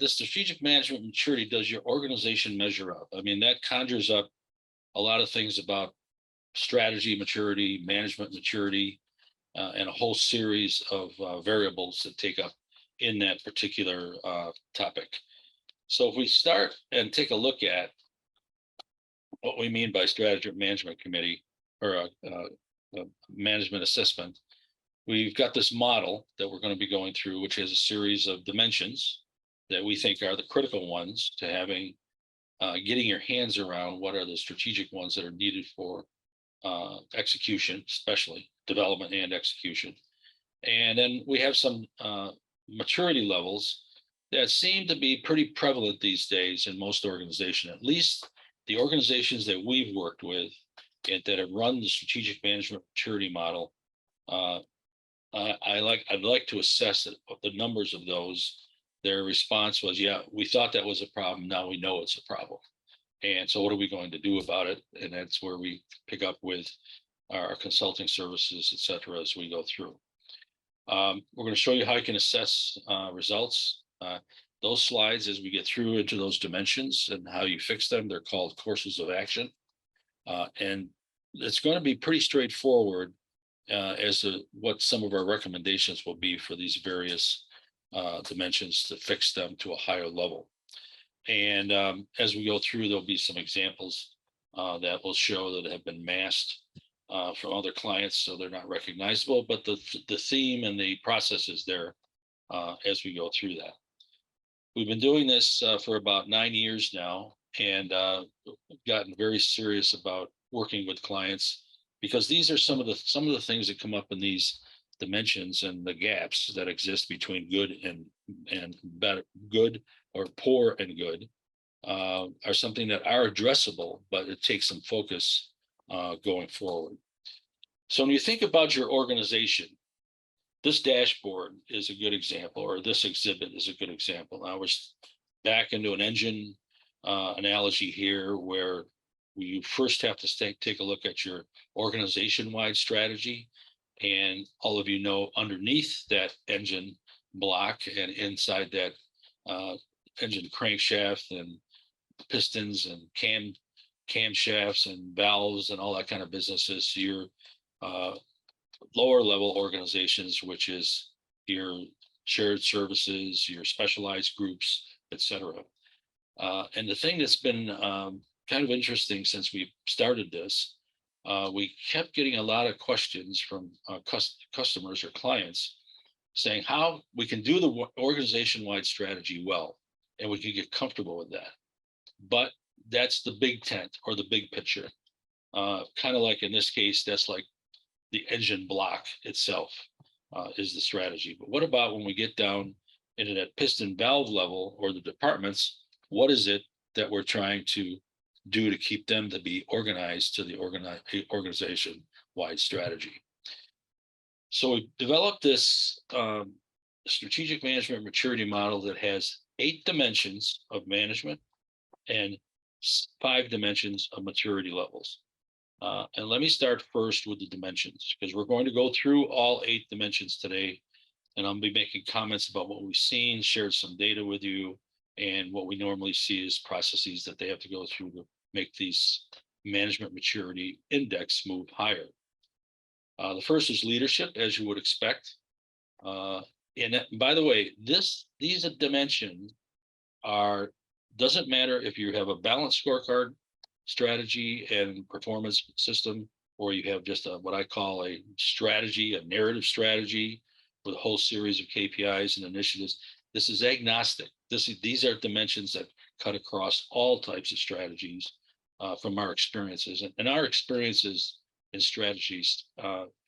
the strategic management maturity, does your organization measure up? I mean, that conjures up a lot of things about strategy maturity, management maturity, and a whole series of variables that take up in that particular topic. So if we start and take a look at what we mean by strategy management committee or a management assessment, we've got this model that we're going to be going through, which has a series of dimensions that we think are the critical ones to having getting your hands around what are the strategic ones that are needed for execution, especially development and execution. And then we have some maturity levels that seem to be pretty prevalent these days in most organizations, at least the organizations that we've worked with and that have run the strategic management maturity model. I'd like to assess the numbers of those. Their response was, yeah, we thought that was a problem. Now we know it's a problem. And so what are we going to do about it? And that's where we pick up with our consulting services, et cetera, as we go through. We're going to show you how you can assess results. Those slides, as we get through into those dimensions and how you fix them, they're called courses of action. And it's going to be pretty straightforward as to what some of our recommendations will be for these various dimensions to fix them to a higher level. And as we go through, there'll be some examples that will show that have been masked from other clients, so they're not recognizable, but the theme and the process is there as we go through that. We've been doing this for about 9 years now, and gotten very serious about working with clients, because these are some of the things that come up in these dimensions and the gaps that exist between good and better, good or poor and good are something that are addressable, but it takes some focus going forward. So when you think about your organization, this dashboard is a good example, or this exhibit is a good example. Now we're back into an engine analogy here, where you first have to take a look at your organization-wide strategy. And all of you know, underneath that engine block and inside that engine crankshaft and pistons and camshafts and valves and all that kind of business is your lower level organizations, which is your shared services, your specialized groups, et cetera. And the thing that's been kind of interesting since we started this, we kept getting a lot of questions from customers or clients saying how we can do the organization-wide strategy well, and we can get comfortable with that. But that's the big tent or the big picture. Kind of like in this case, that's like the engine block itself is the strategy. But what about when we get down into that piston valve level or the departments? What is it that we're trying to do to keep them to be organized to the organization-wide strategy? So we developed this strategic management maturity model that has 8 dimensions of management and 5 dimensions of maturity levels. And let me start first with the dimensions, because we're going to go through all 8 dimensions today, and I'll be making comments about what we've seen, shared some data with you, and what we normally see is processes that they have to go through to make these management maturity index move higher. The first is leadership, as you would expect. And by the way, these dimensions doesn't matter if you have a balanced scorecard strategy and performance system, or you have just what I call a strategy, a narrative strategy with a whole series of KPIs and initiatives. This is agnostic. These are dimensions that cut across all types of strategies from our experiences. And our experiences in strategies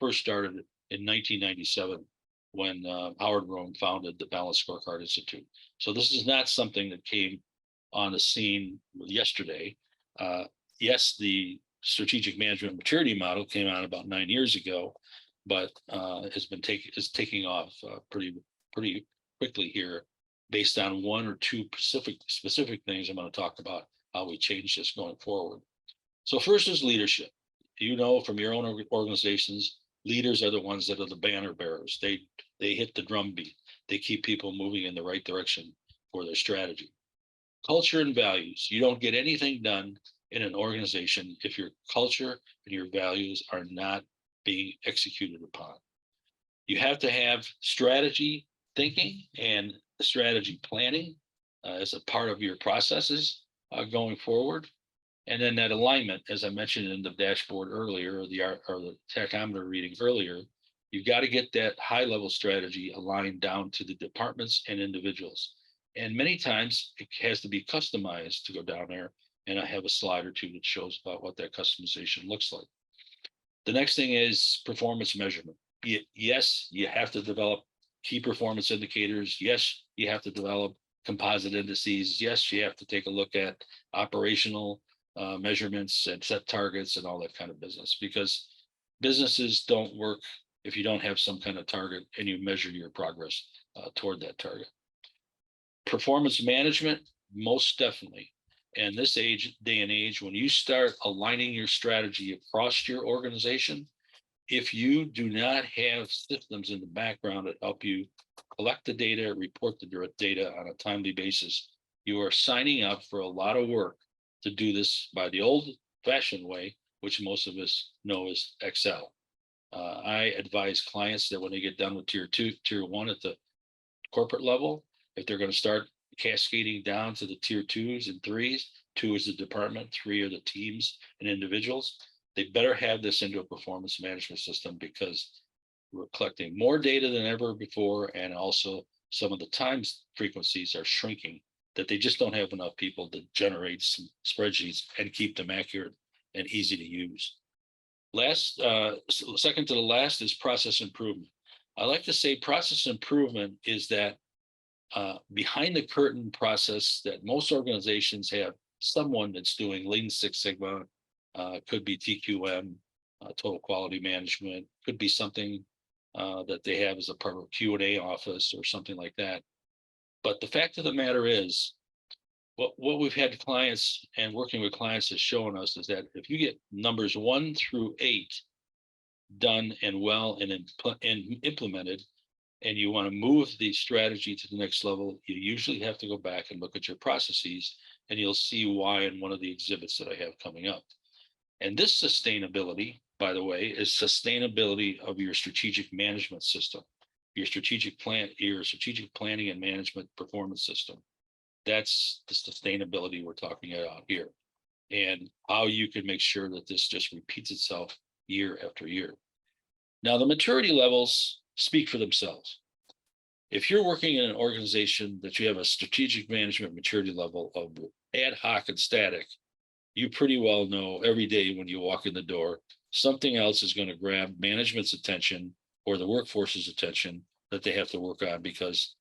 first started in 1997 when Howard Rome founded the Balanced Scorecard Institute. So this is not something that came on the scene yesterday. Yes, the strategic management maturity model came out about 9 years ago, but is taking off pretty quickly here, based on 1 or 2 specific things I'm going to talk about how we change this going forward. So first is leadership. You know, from your own organizations, leaders are the ones that are the banner bearers. They hit the drumbeat. They keep people moving in the right direction for their strategy. Culture and values. You don't get anything done in an organization if your culture and your values are not being executed upon. You have to have strategy thinking and strategy planning as a part of your processes going forward. And then that alignment, as I mentioned in the dashboard earlier, or the tachometer reading earlier, you've got to get that high level strategy aligned down to the departments and individuals. And many times it has to be customized to go down there. And I have a slide or two that shows about what that customization looks like. The next thing is performance measurement. Yes, you have to develop key performance indicators. Yes, you have to develop composite indices. Yes, you have to take a look at operational measurements and set targets and all that kind of business, because businesses don't work if you don't have some kind of target and you measure your progress toward that target. Performance management, most definitely. And this day and age, when you start aligning your strategy across your organization, if you do not have systems in the background that help you collect the data, report the data on a timely basis, you are signing up for a lot of work to do this by the old fashioned way, which most of us know is Excel. I advise clients that when they get done with tier 2, tier 1 at the corporate level, if they're going to start cascading down to the tier 2s and 3s, 2 is the department, 3 are the teams and individuals, they better have this into a performance management system, because we're collecting more data than ever before. And also some of the times frequencies are shrinking, that they just don't have enough people to generate some spreadsheets and keep them accurate and easy to use. Second to the last is process improvement. I like to say process improvement is that behind the curtain process that most organizations have someone that's doing Lean Six Sigma, could be TQM, total quality management, could be something that they have as a part of Q&A office or something like that. But the fact of the matter is, what we've had clients and working with clients has shown us is that if you get numbers 1 through 8 done and well and implemented, and you want to move the strategy to the next level, you usually have to go back and look at your processes, and you'll see why in one of the exhibits that I have coming up. And this sustainability, by the way, is sustainability of your strategic management system, your strategic planning and management performance system. That's the sustainability we're talking about here, and how you can make sure that this just repeats itself year after year. Now, the maturity levels speak for themselves. If you're working in an organization that you have a strategic management maturity level of ad hoc and static, you pretty well know every day when you walk in the door, something else is going to grab management's attention or the workforce's attention that they have to work on, because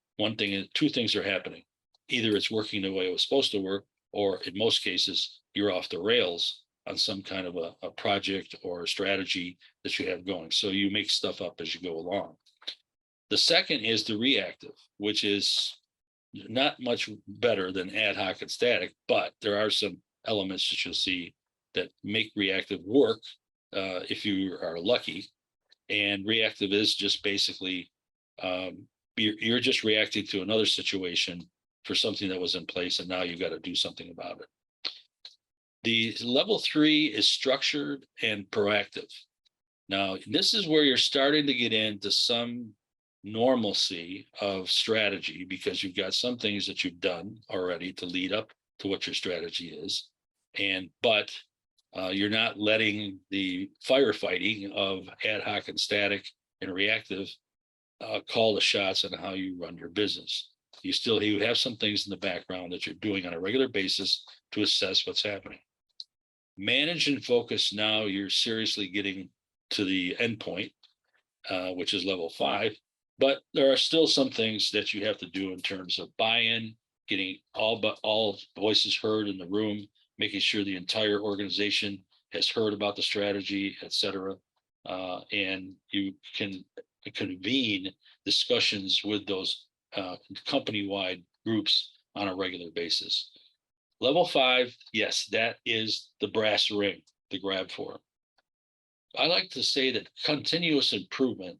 two things are happening. Either it's working the way it was supposed to work, or in most cases, you're off the rails on some kind of a project or a strategy that you have going. So you make stuff up as you go along. The second is the reactive, which is not much better than ad hoc and static, but there are some elements that you'll see that make reactive work if you are lucky. And reactive is just basically, you're just reacting to another situation for something that was in place, and now you've got to do something about it. The level 3 is structured and proactive. Now, this is where you're starting to get into some normalcy of strategy, because you've got some things that you've done already to lead up to what your strategy is. But you're not letting the firefighting of ad hoc and static and reactive call the shots on how you run your business. You have some things in the background that you're doing on a regular basis to assess what's happening. Manage and focus. Now you're seriously getting to the endpoint, which is level 5. But there are still some things that you have to do in terms of buy-in, getting all voices heard in the room, making sure the entire organization has heard about the strategy, et cetera. And you can convene discussions with those company-wide groups on a regular basis. Level 5, yes, that is the brass ring to grab for. I like to say that continuous improvement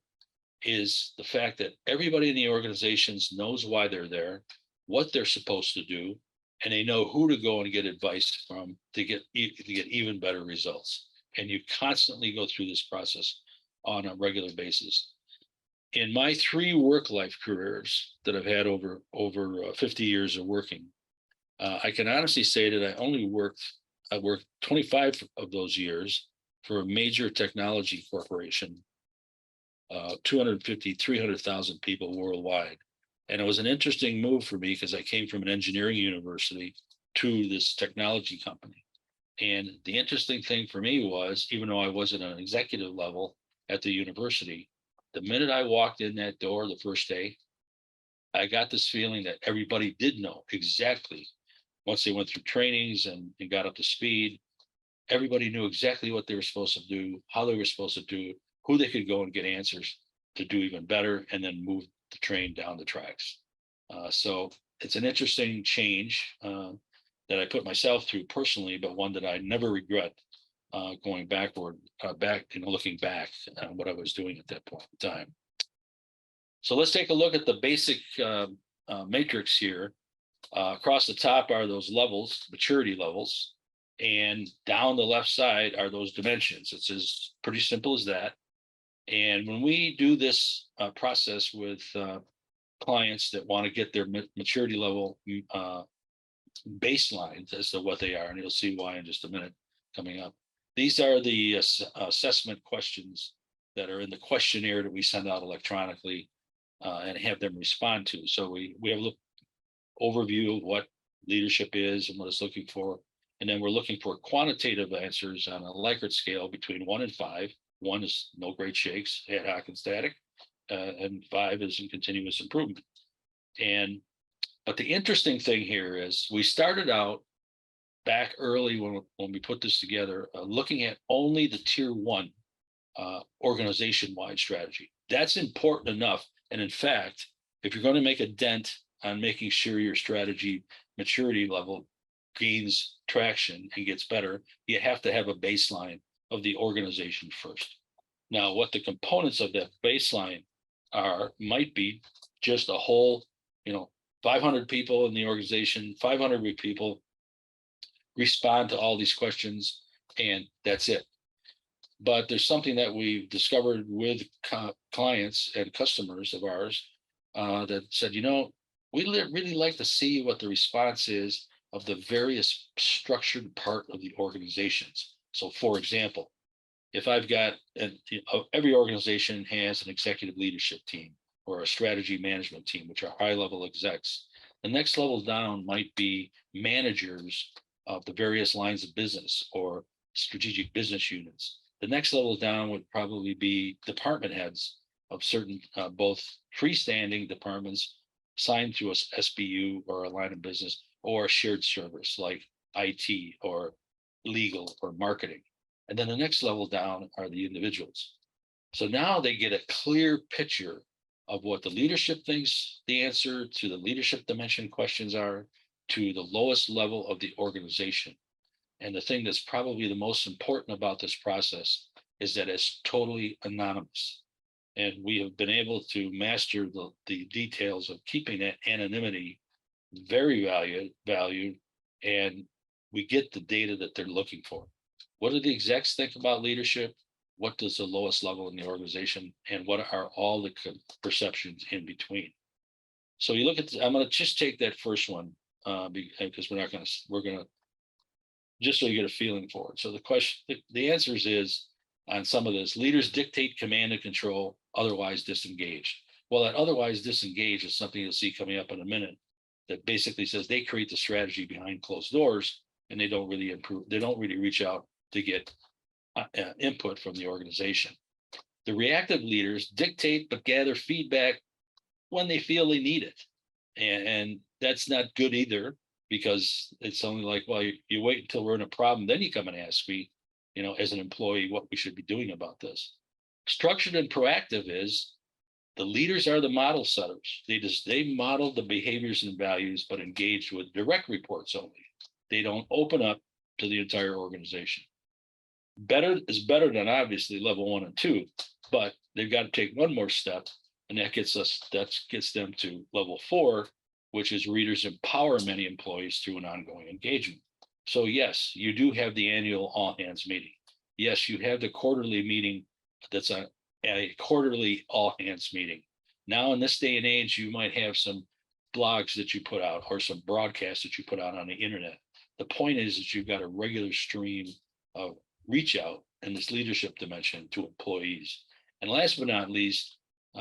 is the fact that everybody in the organizations knows why they're there. what they're supposed to do, and they know who to go and get advice from to get even better results. And you constantly go through this process on a regular basis. In my 3 work life careers that I've had over 50 years of working, I can honestly say that I worked 25 of those years for a major technology corporation, 250, 300,000 people worldwide. And it was an interesting move for me because I came from an engineering university to this technology company. And the interesting thing for me was, even though I wasn't an executive level at the university, the minute I walked in that door the first day, I got this feeling that everybody did know exactly, once they went through trainings and got up to speed, everybody knew exactly what they were supposed to do, how they were supposed to do it, who they could go and get answers to do even better, and then move the train down the tracks. So it's an interesting change that I put myself through personally, but one that I never regret going backward, looking back on what I was doing at that point in time. So let's take a look at the basic matrix here. Across the top are those levels, maturity levels, and down the left side are those dimensions. It's as pretty simple as that. And when we do this process with clients that want to get their maturity level baselines as to what they are, and you'll see why in just a minute coming up. These are the assessment questions that are in the questionnaire that we send out electronically and have them respond to. So we have a look overview of what leadership is and what it's looking for. And then we're looking for quantitative answers on a Likert scale between 1 and 5. 1 is no great shakes, ad hoc and static, and 5 is in continuous improvement. But the interesting thing here is we started out back early when we put this together, looking at only the tier 1 organization-wide strategy. That's important enough. And in fact, if you're going to make a dent on making sure your strategy maturity level gains traction and gets better, you have to have a baseline of the organization first. Now, what the components of that baseline are might be just a whole, 500 people in the organization, 500 people respond to all these questions, and that's it. But there's something that we've discovered with clients and customers of ours that said, we really like to see what the response is of the various structured part of the organizations. So for example, if I've got, every organization has an executive leadership team or a strategy management team, which are high level execs. The next level down might be managers of the various lines of business or strategic business units. The next level down would probably be department heads of certain, both freestanding departments signed to a SBU or a line of business or a shared service like IT or legal or marketing. And then the next level down are the individuals. So now they get a clear picture of what the leadership thinks the answer to the leadership dimension questions are, to the lowest level of the organization. And the thing that's probably the most important about this process is that it's totally anonymous. And we have been able to master the details of keeping that anonymity very valued, and we get the data that they're looking for. What do the execs think about leadership? What does the lowest level in the organization, and what are all the perceptions in between? So you look at, I'm going to just take that first one because we're going to, just so you get a feeling for it. So the question, the answers is on some of this: leaders dictate command and control, otherwise disengaged. Well, that otherwise disengaged is something you'll see coming up in a minute, that basically says they create the strategy behind closed doors and they don't really improve. They don't really reach out to get input from the organization. The reactive leaders dictate but gather feedback when they feel they need it. And that's not good either, because it's only like, well, you wait until we're in a problem, then you come and ask me, as an employee, what we should be doing about this. Structured and proactive is the leaders are the model setters. They model the behaviors and values, but engage with direct reports only. They don't open up to the entire organization. Better is better than obviously level 1 and 2, but they've got to take one more step, and that gets them to level 4, which is readers empower many employees through an ongoing engagement. So yes, you do have the annual all hands meeting. Yes, you have the quarterly meeting that's a quarterly all hands meeting. Now, in this day and age, you might have some blogs that you put out or some broadcasts that you put out on the internet. The point is that you've got a regular stream of reach out in this leadership dimension to employees. And last but not least,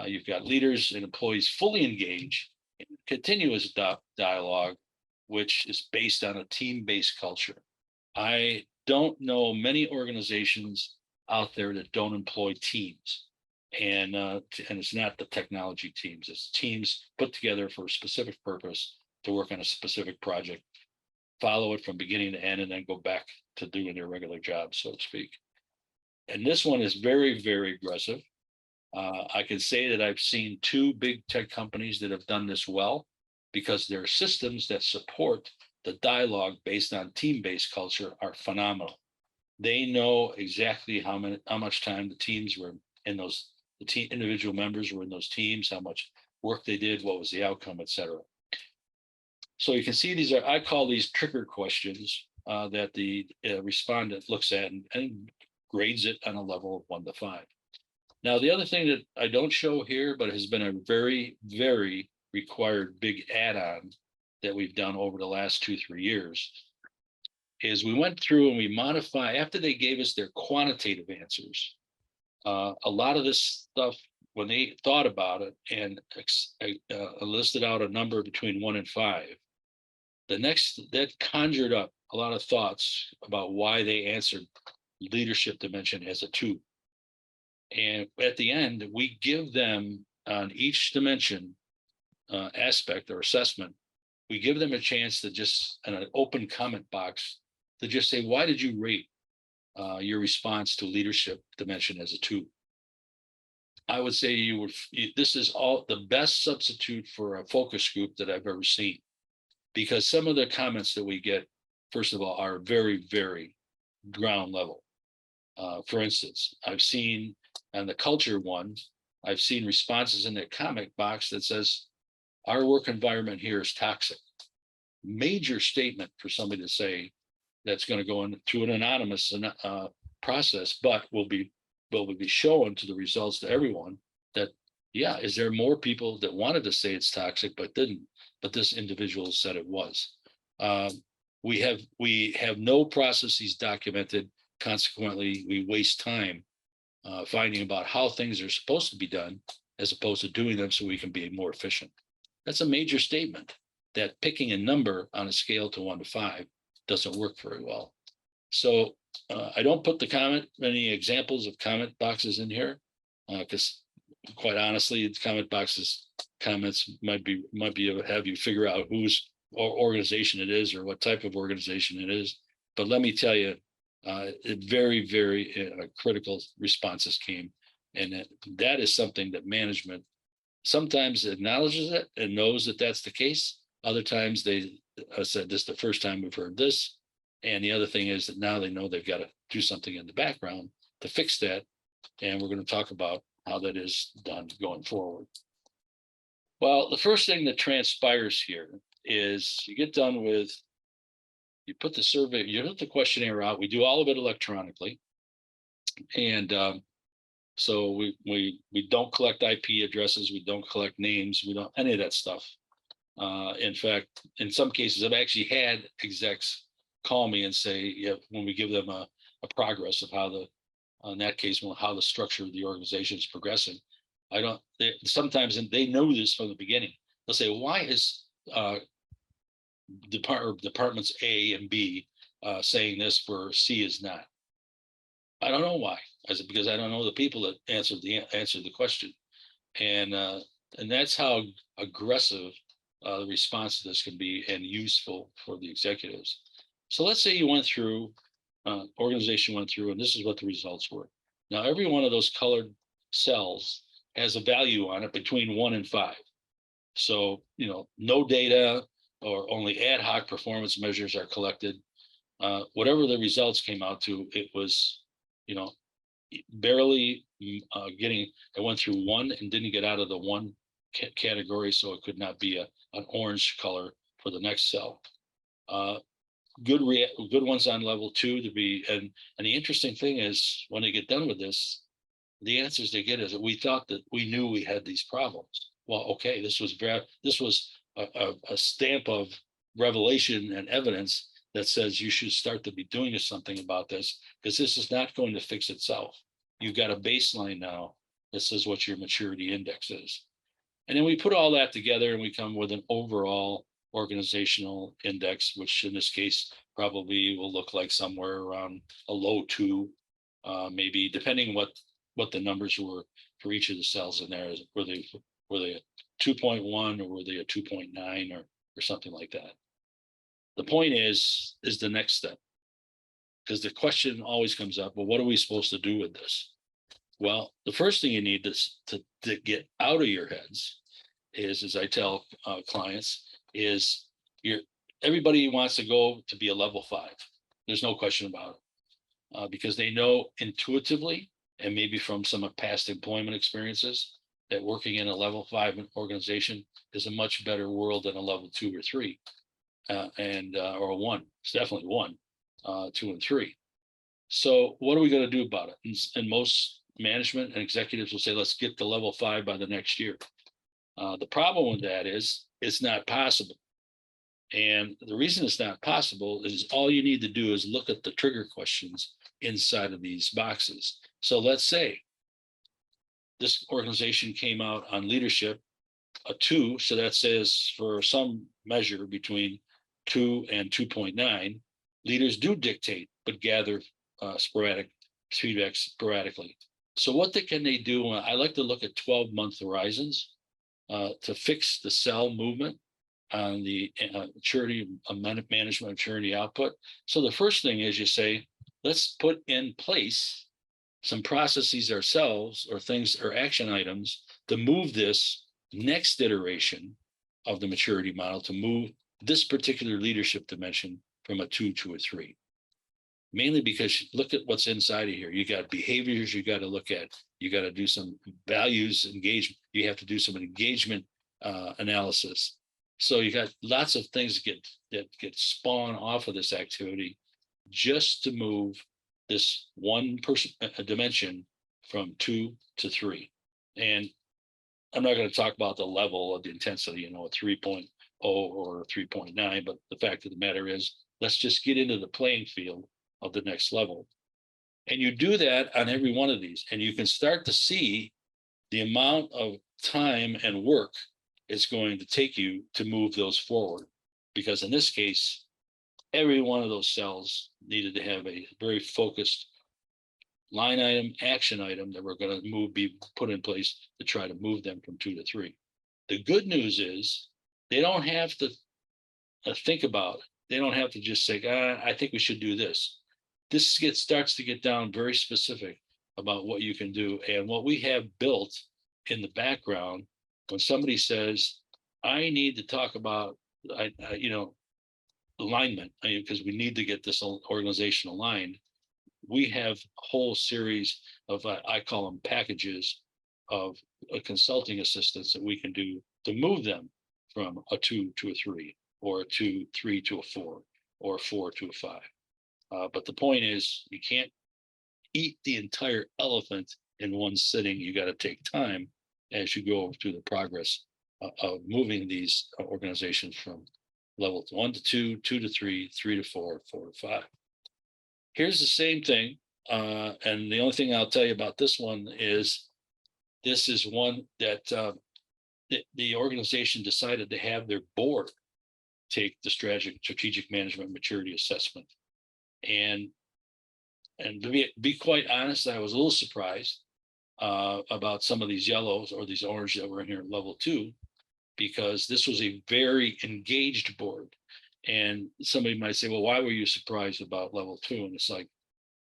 you've got leaders and employees fully engaged in continuous dialogue, which is based on a team-based culture. I don't know many organizations out there that don't employ teams. And it's not the technology teams, it's teams put together for a specific purpose to work on a specific project, follow it from beginning to end, and then go back to doing their regular job, so to speak. And this one is very, very aggressive. I can say that I've seen two big tech companies that have done this well because their systems that support the dialogue based on team-based culture are phenomenal. They know exactly how much time the teams were in those, the team individual members were in those teams, how much work they did, what was the outcome, et cetera. So you can see these are, I call these trigger questions that the respondent looks at and grades it on a level of 1 to 5. Now, the other thing that I don't show here, but has been a very, very required big add-on that we've done over the last 2-3 years is we went through and we modify after they gave us their quantitative answers. A lot of this stuff, when they thought about it and listed out a number between 1 and 5, that conjured up a lot of thoughts about why they answered leadership dimension as a 2. And at the end, we give them on each dimension aspect or assessment, we give them a chance to just in an open comment box to just say, why did you rate your response to leadership dimension as a 2? I would say this is all the best substitute for a focus group that I've ever seen, because some of the comments that we get, first of all, are very, very ground level. For instance, I've seen on the culture one, I've seen responses in the comment box that says, our work environment here is toxic. Major statement for somebody to say that's going to go into an anonymous process, but will be shown to the results to everyone that, yeah, is there more people that wanted to say it's toxic but didn't, but this individual said it was. We have no processes documented. Consequently, we waste time finding about how things are supposed to be done as opposed to doing them so we can be more efficient. That's a major statement that picking a number on a scale to 1 to 5 doesn't work very well. So I don't put any examples of comment boxes in here because quite honestly, the comment boxes comments might be have you figure out whose organization it is or what type of organization it is. But let me tell you, very, very critical responses came. And that is something that management sometimes acknowledges it and knows that that's the case. Other times they said, this is the first time we've heard this. And the other thing is that now they know they've got to do something in the background to fix that. And we're going to talk about how that is done going forward. Well, the first thing that transpires here is you get done with, you put the survey, you put the questionnaire out. We do all of it electronically. And so we don't collect IP addresses. We don't collect names. We don't any of that stuff. In fact, in some cases, I've actually had execs call me and say, yeah, when we give them a progress of how in that case, how the structure of the organization is progressing. Sometimes they know this from the beginning. They'll say, why is departments A and B saying this for C is not? I don't know why. I said, because I don't know the people that answered the question. And that's how aggressive the response to this can be and useful for the executives. So let's say you went through, organization went through, and this is what the results were. Now, every one of those colored cells has a value on it between 1 and 5. So, no data or only ad hoc performance measures are collected. Whatever the results came out to, it was, barely it went through 1 and didn't get out of the 1 category, so it could not be an orange color for the next cell. Good ones on level 2 to be, and the interesting thing is when they get done with this, the answers they get is that we thought that we knew we had these problems. Well, okay, this was a stamp of revelation and evidence that says you should start to be doing something about this, because this is not going to fix itself. You've got a baseline now that says what your maturity index is. And then we put all that together and we come with an overall organizational index, which in this case probably will look like somewhere around a low 2, maybe depending what the numbers were for each of the cells in there. Were they a 2.1 or were they a 2.9 or something like that? The point is the next step, because the question always comes up, well, what are we supposed to do with this? Well, the first thing you need to get out of your heads is, as I tell clients, is everybody wants to go to be a level 5. There's no question about it, because they know intuitively, and maybe from some of past employment experiences, that working in a level 5 organization is a much better world than a level 2 or 3, or a 1. It's definitely 1, 2, and 3. So what are we going to do about it? And most management and executives will say, let's get to level 5 by the next year. The problem with that is it's not possible. And the reason it's not possible is all you need to do is look at the trigger questions inside of these boxes. So let's say this organization came out on leadership a 2. So that says for some measure between 2 and 2.9, leaders do dictate, but gather sporadic feedback sporadically. So what can they do? I like to look at 12-month horizons to fix the cell movement on the maturity management maturity output. So the first thing is you say, let's put in place some processes ourselves or things or action items to move this next iteration of the maturity model, to move this particular leadership dimension from a 2 to a 3. Mainly because look at what's inside of here. You got behaviors you got to look at. You got to do some values engagement. You have to do some engagement analysis. So you got lots of things that get spawned off of this activity just to move this one person dimension from 2 to 3. And I'm not going to talk about the level of the intensity, a 3.0 or 3.9, but the fact of the matter is, let's just get into the playing field of the next level. And you do that on every one of these, and you can start to see the amount of time and work it's going to take you to move those forward. Because in this case, every one of those cells needed to have a very focused line item, action item that we're going to be put in place to try to move them from 2 to 3. The good news is they don't have to think about it. They don't have to just say, I think we should do this. This starts to get down very specific about what you can do. And what we have built in the background, when somebody says, I need to talk about, alignment, because we need to get this organization aligned, we have a whole series of, I call them packages of consulting assistance that we can do to move them from a 2 to a 3, or a 3 to a 4, or a 4 to a 5. But the point is, you can't eat the entire elephant in one sitting. You got to take time as you go through the progress of moving these organizations from level 1 to 2, 2 to 3, 3 to 4, 4 to 5. Here's the same thing. And the only thing I'll tell you about this one is, this is one that the organization decided to have their board take the strategic management maturity assessment. And to be quite honest, I was a little surprised about some of these yellows or these orange that were in here at level 2, because this was a very engaged board. And somebody might say, well, why were you surprised about level 2? And it's like,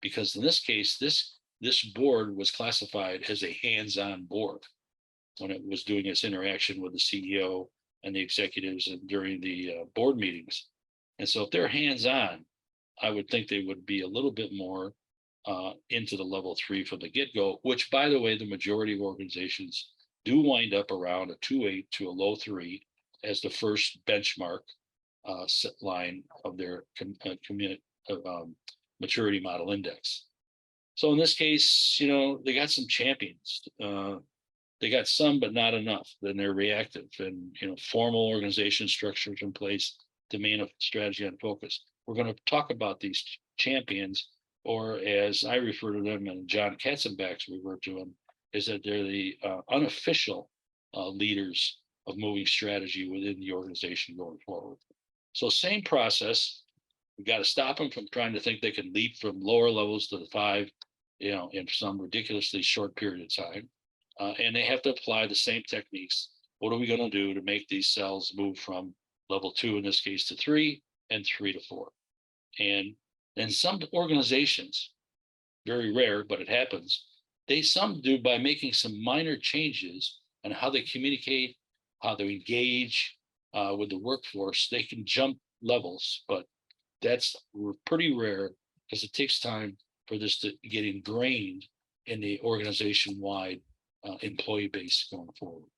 because in this case, this board was classified as a hands-on board when it was doing its interaction with the CEO and the executives and during the board meetings. And so if they're hands-on, I would think they would be a little bit more into the level 3 from the get-go, which, by the way, the majority of organizations do wind up around a 2.8 to a low 3 as the first benchmark set line of their maturity model index. So in this case, they got some champions. They got some, but not enough. Then they're reactive, and formal organization structures in place, domain of strategy and focus. We're going to talk about these champions, or as I refer to them, and John Katzenbach's refer to them, is that they're the unofficial leaders of moving strategy within the organization going forward. So same process. We got to stop them from trying to think they can leap from lower levels to the 5, in some ridiculously short period of time. And they have to apply the same techniques. What are we going to do to make these cells move from level 2, in this case, to 3, and 3 to 4? And then some organizations, very rare, but it happens, some do by making some minor changes on how they communicate, how they engage with the workforce. They can jump levels, but that's pretty rare because it takes time for this to get ingrained in the organization-wide employee base going forward.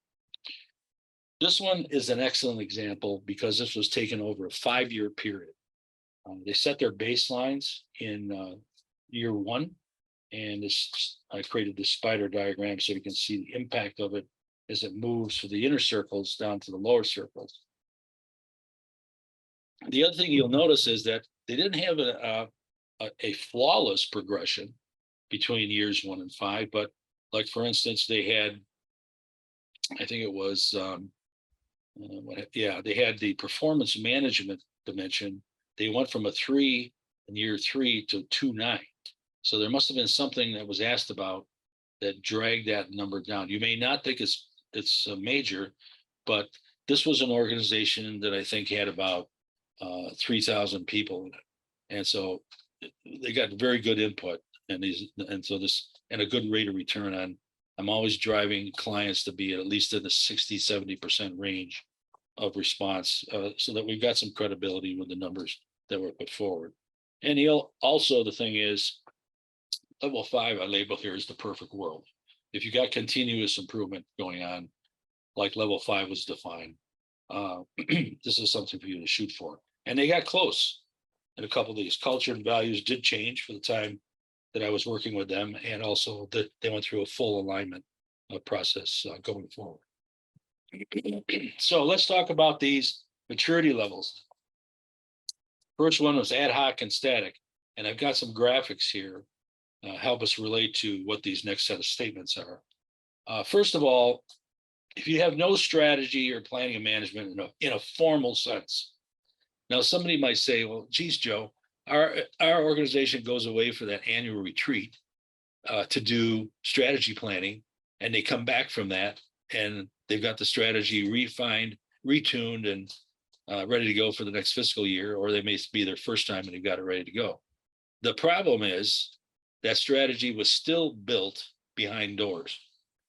This one is an excellent example because this was taken over a 5-year period. They set their baselines in year 1, and I created this spider diagram so you can see the impact of it as it moves from the inner circles down to the lower circles. The other thing you'll notice is that they didn't have a flawless progression between years 1 and 5, but like, for instance, they had, I think it was, they had the performance management dimension. They went from a 3 in year 3 to 2.9. So there must have been something that was asked about that dragged that number down. You may not think it's major, but this was an organization that I think had about 3,000 people in it, and so they got very good input, and a good rate of return on. I'm always driving clients to be at least in the 60-70% range of response, so that we've got some credibility with the numbers that were put forward. And also, the thing is, level 5 I label here is the perfect world. If you got continuous improvement going on, like level 5 was defined, this is something for you to shoot for. And they got close in a couple of these. Culture and values did change for the time that I was working with them, and also that they went through a full alignment process going forward. So let's talk about these maturity levels. First one was ad hoc and static, and I've got some graphics here help us relate to what these next set of statements are. First of all, if you have no strategy or planning and management in a formal sense. Now, somebody might say, well, geez, Joe, our organization goes away for that annual retreat to do strategy planning, and they come back from that and they've got the strategy refined, retuned, and ready to go for the next fiscal year, or they may be their first time and they've got it ready to go. The problem is that strategy was still built behind doors.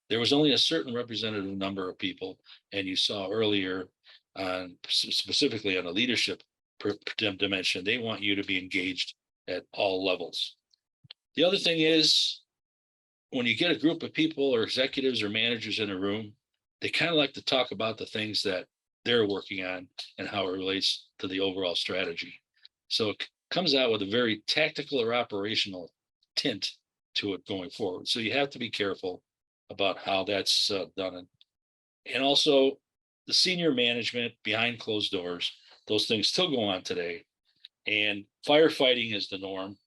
There was only a certain representative number of people, and you saw earlier, specifically on the leadership dimension, they want you to be engaged at all levels. The other thing is, when you get a group of people or executives or managers in a room, they kind of like to talk about the things that they're working on and how it relates to the overall strategy. So it comes out with a very tactical or operational tint to it going forward. So you have to be careful about how that's done. And also the senior management behind closed doors, those things still go on today. And firefighting is the norm,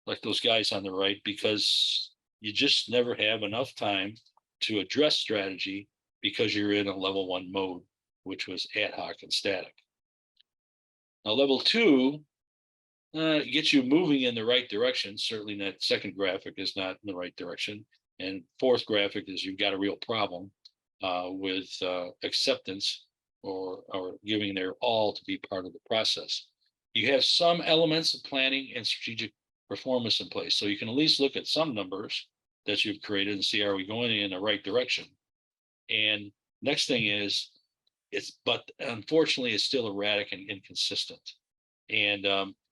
like those guys on the right, because you just never have enough time to address strategy because you're in a level 1 mode, which was ad hoc and static. Now, level 2 gets you moving in the right direction. Certainly that second graphic is not in the right direction. And fourth graphic is you've got a real problem with acceptance or giving their all to be part of the process. You have some elements of planning and strategic performance in place. So you can at least look at some numbers that you've created and see, are we going in the right direction? And next thing is, but unfortunately, it's still erratic and inconsistent. And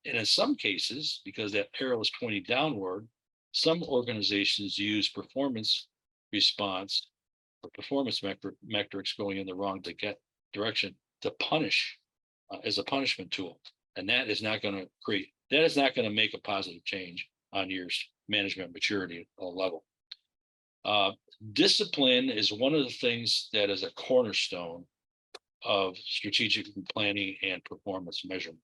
in some cases, because that arrow is pointing downward, some organizations use performance response or performance metrics going in the wrong direction to punish as a punishment tool. And that is not going to make a positive change on your management maturity level. Discipline is one of the things that is a cornerstone of strategic planning and performance measurement.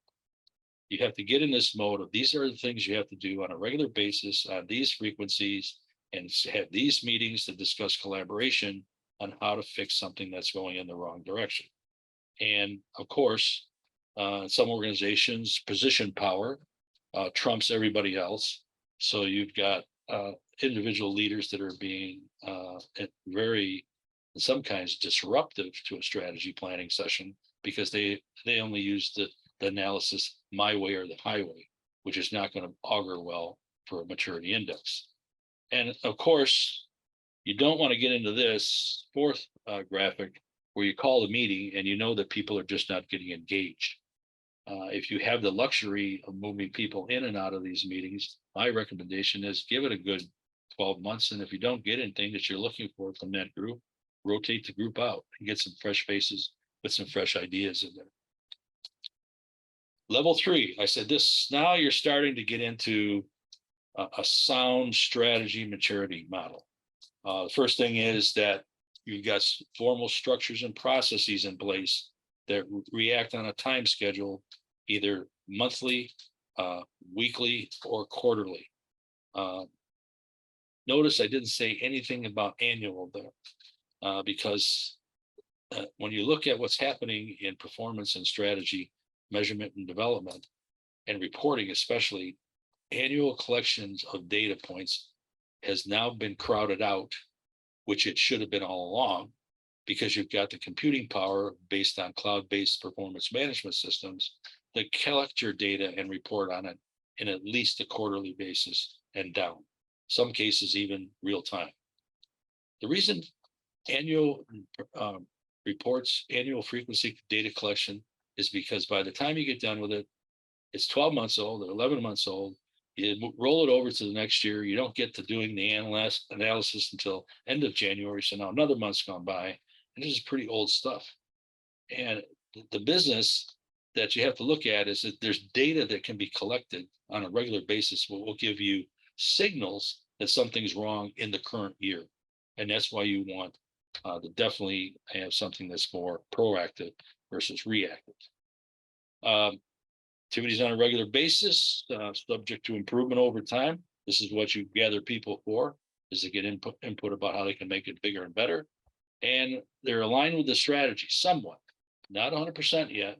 You have to get in this mode of these are the things you have to do on a regular basis on these frequencies, and have these meetings to discuss collaboration on how to fix something that's going in the wrong direction. And of course, some organizations, position power trumps everybody else. So you've got individual leaders that are being very, in some kinds, disruptive to a strategy planning session because they only use the analysis my way or the highway, which is not going to augur well for a maturity index. And of course, you don't want to get into this fourth graphic where you call the meeting and you know that people are just not getting engaged. If you have the luxury of moving people in and out of these meetings, my recommendation is give it a good 12 months. And if you don't get anything that you're looking for from that group, rotate the group out and get some fresh faces with some fresh ideas in there. Level 3, I said this, now you're starting to get into a sound strategy maturity model. The first thing is that you've got formal structures and processes in place that react on a time schedule, either monthly, weekly, or quarterly. Notice I didn't say anything about annual there, because when you look at what's happening in performance and strategy, measurement and development, and reporting especially, annual collections of data points has now been crowded out, which it should have been all along, because you've got the computing power based on cloud-based performance management systems that collect your data and report on it in at least a quarterly basis and down, some cases even real time. The reason annual reports, annual frequency data collection is because by the time you get done with it, it's 12 months old or 11 months old. You roll it over to the next year. You don't get to doing the analysis until end of January. So now another month's gone by, and this is pretty old stuff. And the business that you have to look at is that there's data that can be collected on a regular basis, what will give you signals that something's wrong in the current year. And that's why you want to definitely have something that's more proactive versus reactive. Activities on a regular basis, subject to improvement over time. This is what you gather people for, is to get input about how they can make it bigger and better. And they're aligned with the strategy somewhat, not 100% yet,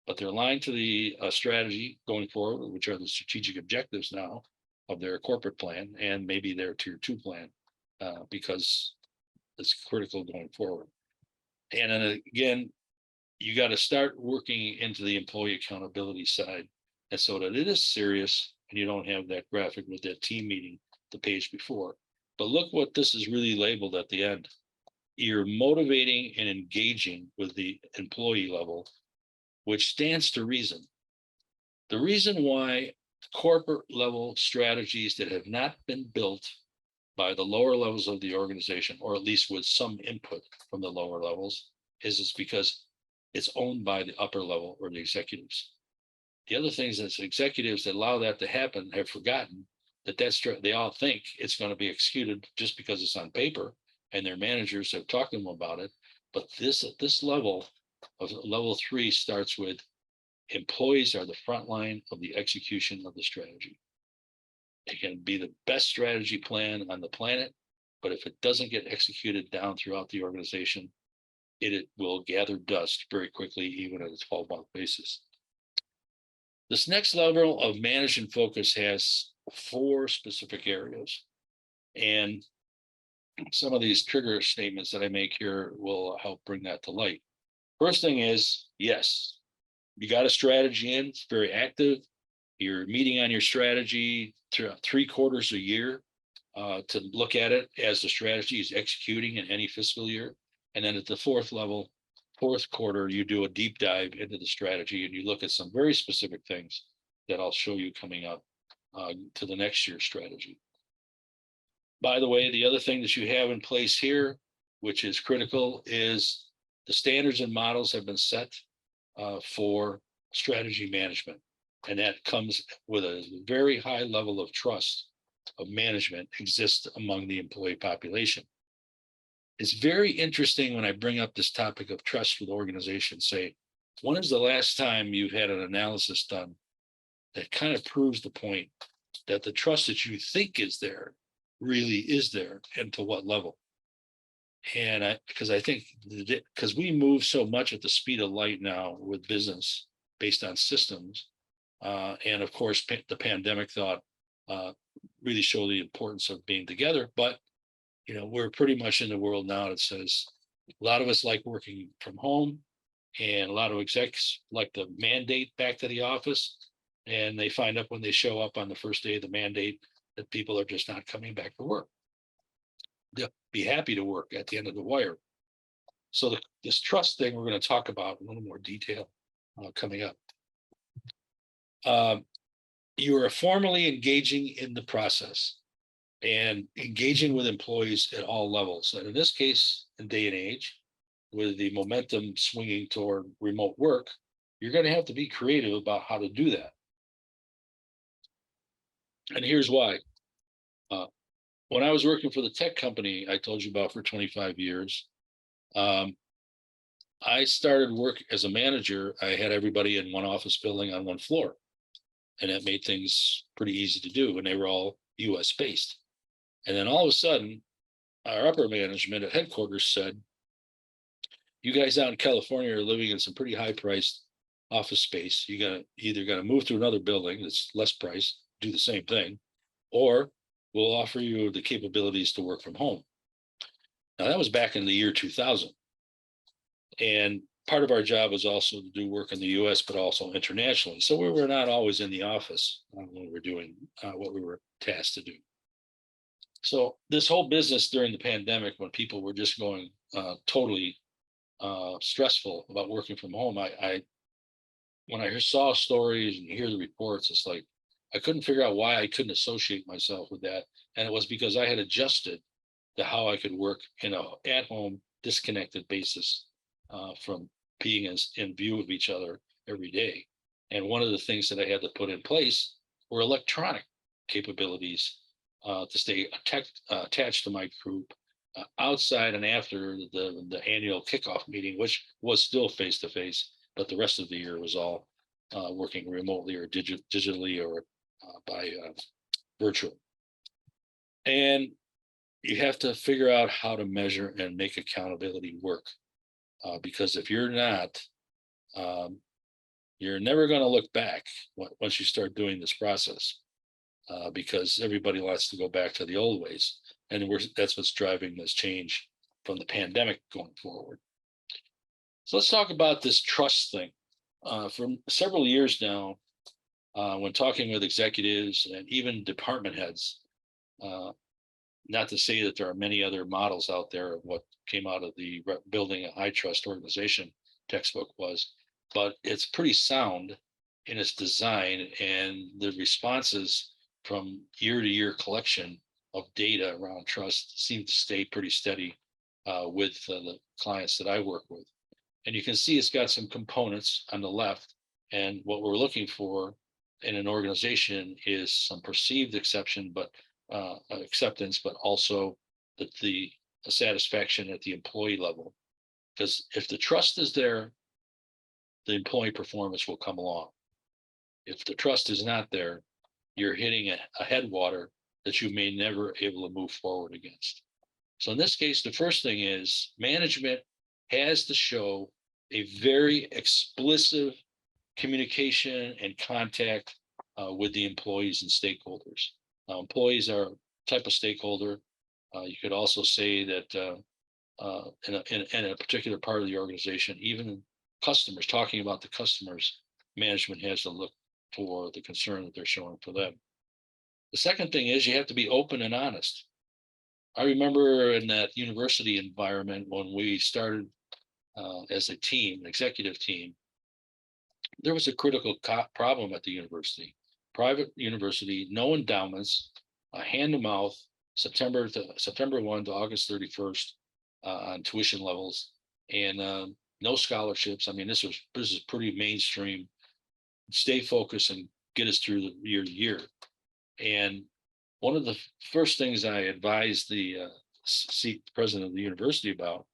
but they're aligned to the strategy going forward, which are the strategic objectives now of their corporate plan and maybe their tier 2 plan, because it's critical going forward. And then again, you got to start working into the employee accountability side, and so that it is serious and you don't have that graphic with that team meeting the page before. But look what this is really labeled at the end. You're motivating and engaging with the employee level, which stands to reason. The reason why corporate level strategies that have not been built by the lower levels of the organization, or at least with some input from the lower levels, is because it's owned by the upper level or the executives. The other things is executives that allow that to happen have forgotten that they all think it's going to be executed just because it's on paper and their managers have talked to them about it. But this level of level 3 starts with employees are the front line of the execution of the strategy. It can be the best strategy plan on the planet, but if it doesn't get executed down throughout the organization, it will gather dust very quickly, even at a 12-month basis. This next level of manage and focus has 4 specific areas. And some of these trigger statements that I make here will help bring that to light. First thing is, yes, you got a strategy in, it's very active. You're meeting on your strategy 3 quarters a year to look at it as the strategy is executing in any fiscal year. And then at the 4th level, 4th quarter, you do a deep dive into the strategy and you look at some very specific things that I'll show you coming up to the next year's strategy. By the way, the other thing that you have in place here which is critical, is the standards and models have been set for strategy management. And that comes with a very high level of trust of management exists among the employee population. It's very interesting when I bring up this topic of trust with organizations, say, when is the last time you've had an analysis done that kind of proves the point that the trust that you think is there really is there, and to what level? And because I think, because we move so much at the speed of light now with business based on systems, and of course, the pandemic thought really show the importance of being together. But we're pretty much in the world now that says a lot of us like working from home, and a lot of execs like the mandate back to the office, and they find out when they show up on the first day of the mandate that people are just not coming back to work. They'll be happy to work at the end of the wire. So this trust thing we're going to talk about in a little more detail coming up. You are formally engaging in the process and engaging with employees at all levels. And in this case, in day and age, with the momentum swinging toward remote work, you're going to have to be creative about how to do that. And here's why. When I was working for the tech company I told you about for 25 years, I started work as a manager. I had everybody in one office building on one floor, and that made things pretty easy to do. And they were all US based. And then all of a sudden, our upper management at headquarters said, you guys out in California are living in some pretty high priced office space. You either got to move to another building that's less price, do the same thing, or we'll offer you the capabilities to work from home. Now that was back in the year 2000. And part of our job was also to do work in the US, but also internationally. So we were not always in the office when we were doing what we were tasked to do. So this whole business during the pandemic, when people were just going totally stressful about working from home, when I saw stories and hear the reports, it's like I couldn't figure out why I couldn't associate myself with that. And it was because I had adjusted to how I could work in a at-home, disconnected basis from being in view of each other every day. And one of the things that I had to put in place were electronic capabilities to stay attached to my group outside and after the annual kickoff meeting, which was still face-to-face, but the rest of the year was all working remotely or digitally or by virtual. And you have to figure out how to measure and make accountability work. Because if you're not, you're never going to look back once you start doing this process, because everybody wants to go back to the old ways. And that's what's driving this change from the pandemic going forward. So let's talk about this trust thing. For several years now, when talking with executives and even department heads, not to say that there are many other models out there of what came out of the building a high trust organization textbook was, but it's pretty sound in its design, and the responses from year to year collection of data around trust seem to stay pretty steady with the clients that I work with. And you can see it's got some components on the left, and what we're looking for in an organization is some perceived acceptance, but also the satisfaction at the employee level. Because if the trust is there, the employee performance will come along. If the trust is not there, you're hitting a headwater that you may never able to move forward against. So in this case, the first thing is management has to show a very explicit communication and contact with the employees and stakeholders. Employees are a type of stakeholder. You could also say that in a particular part of the organization, even customers, talking about the customers, management has to look for the concern that they're showing for them. The second thing is you have to be open and honest. I remember in that university environment when we started as a team, an executive team, there was a critical problem at the university. Private university, no endowments, hand to mouth, September 1 to August 31st. on tuition levels, and no scholarships. I mean, this is pretty mainstream. Stay focused and get us through the year. And one of the first things I advised the seat president of the university about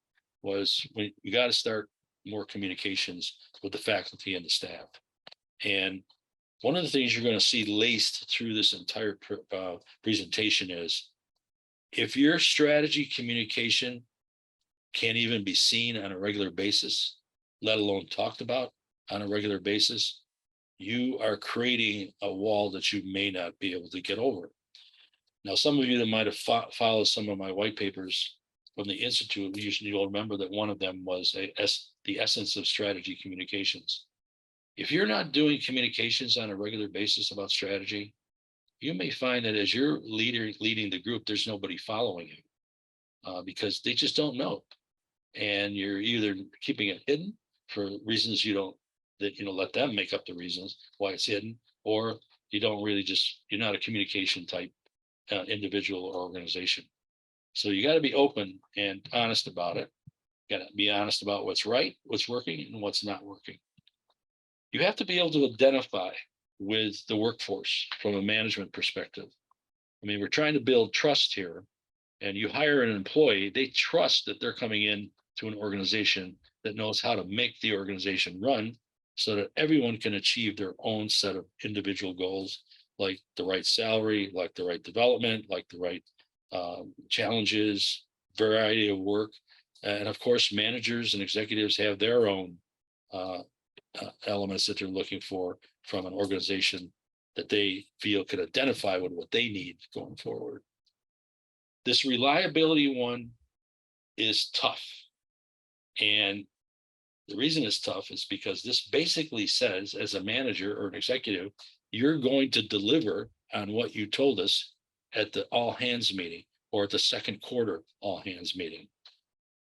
was we got to start more communications with the faculty and the staff. And one of the things you're going to see laced through this entire presentation is if your strategy communication can't even be seen on a regular basis, let alone talked about on a regular basis, you are creating a wall that you may not be able to get over. Now, some of you that might have followed some of my white papers from the Institute, you'll remember that one of them was the essence of strategy communications. If you're not doing communications on a regular basis about strategy, you may find that as you're leading the group, there's nobody following you because they just don't know. And you're either keeping it hidden for reasons you let them make up the reasons why it's hidden, or you're not a communication type individual or organization. So you got to be open and honest about it. You got to be honest about what's right, what's working, and what's not working. You have to be able to identify with the workforce from a management perspective. I mean, we're trying to build trust here, and you hire an employee, they trust that they're coming in to an organization that knows how to make the organization run so that everyone can achieve their own set of individual goals, like the right salary, like the right development, like the right challenges, variety of work. And of course, managers and executives have their own elements that they're looking for from an organization that they feel could identify with what they need going forward. This reliability one is tough. And the reason it's tough is because this basically says, as a manager or an executive, you're going to deliver on what you told us at the all hands meeting or at the second quarter all hands meeting.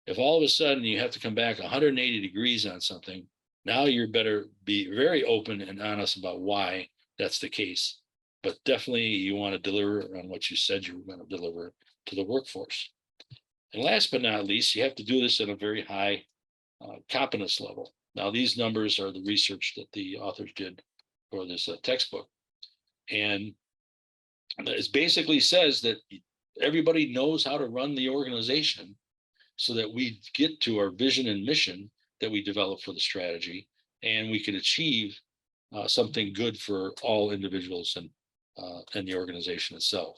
If all of a sudden you have to come back 180 degrees on something, now you better be very open and honest about why that's the case. But definitely you want to deliver on what you said you were going to deliver to the workforce. And last but not least, you have to do this at a very high competence level. Now, these numbers are the research that the authors did for this textbook. And it basically says that everybody knows how to run the organization so that we get to our vision and mission that we develop for the strategy, and we can achieve something good for all individuals and the organization itself.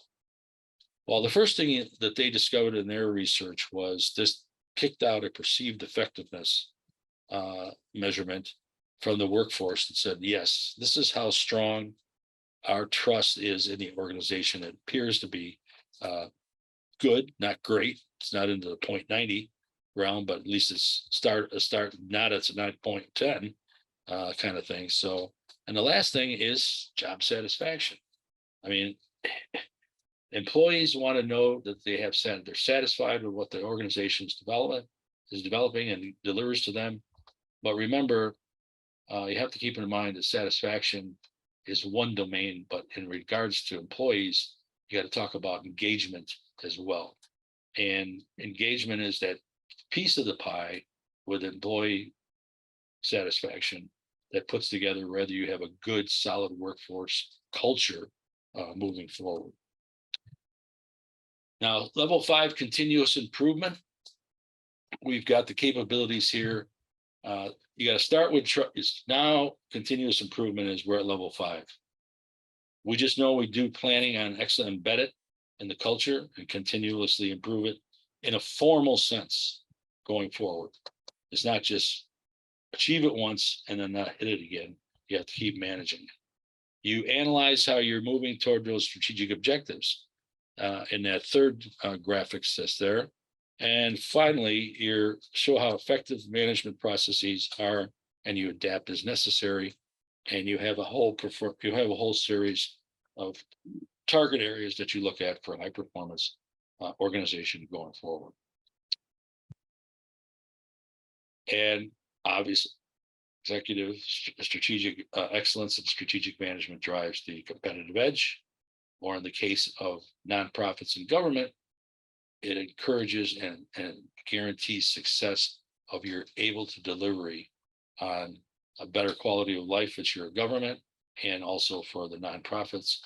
Well, the first thing that they discovered in their research was this kicked out a perceived effectiveness measurement from the workforce that said, yes, this is how strong our trust is in the organization. It appears to be good, not great. It's not into the 0.90 realm, but at least it's a start, not at 9.10 kind of thing. So, and the last thing is job satisfaction. I mean, employees want to know that they're satisfied with what the organization's development is developing and delivers to them. But remember, you have to keep in mind that satisfaction is one domain, but in regards to employees, you got to talk about engagement as well. And engagement is that piece of the pie with employee satisfaction that puts together whether you have a good, solid workforce culture moving forward. Now, level 5, continuous improvement. We've got the capabilities here. You got to start with now continuous improvement is we're at level 5. We just know we do planning on excellent embed it in the culture and continuously improve it in a formal sense going forward. It's not just achieve it once and then not hit it again. You have to keep managing it. You analyze how you're moving toward those strategic objectives in that third graphics that's there. And finally, you show how effective management processes are, and you adapt as necessary. And you have a whole series of target areas that you look at for a high performance organization going forward. And obviously, executive strategic excellence and strategic management drives the competitive edge, or in the case of nonprofits and government, it encourages and guarantees success of your able to delivery on a better quality of life at your government and also for the nonprofits.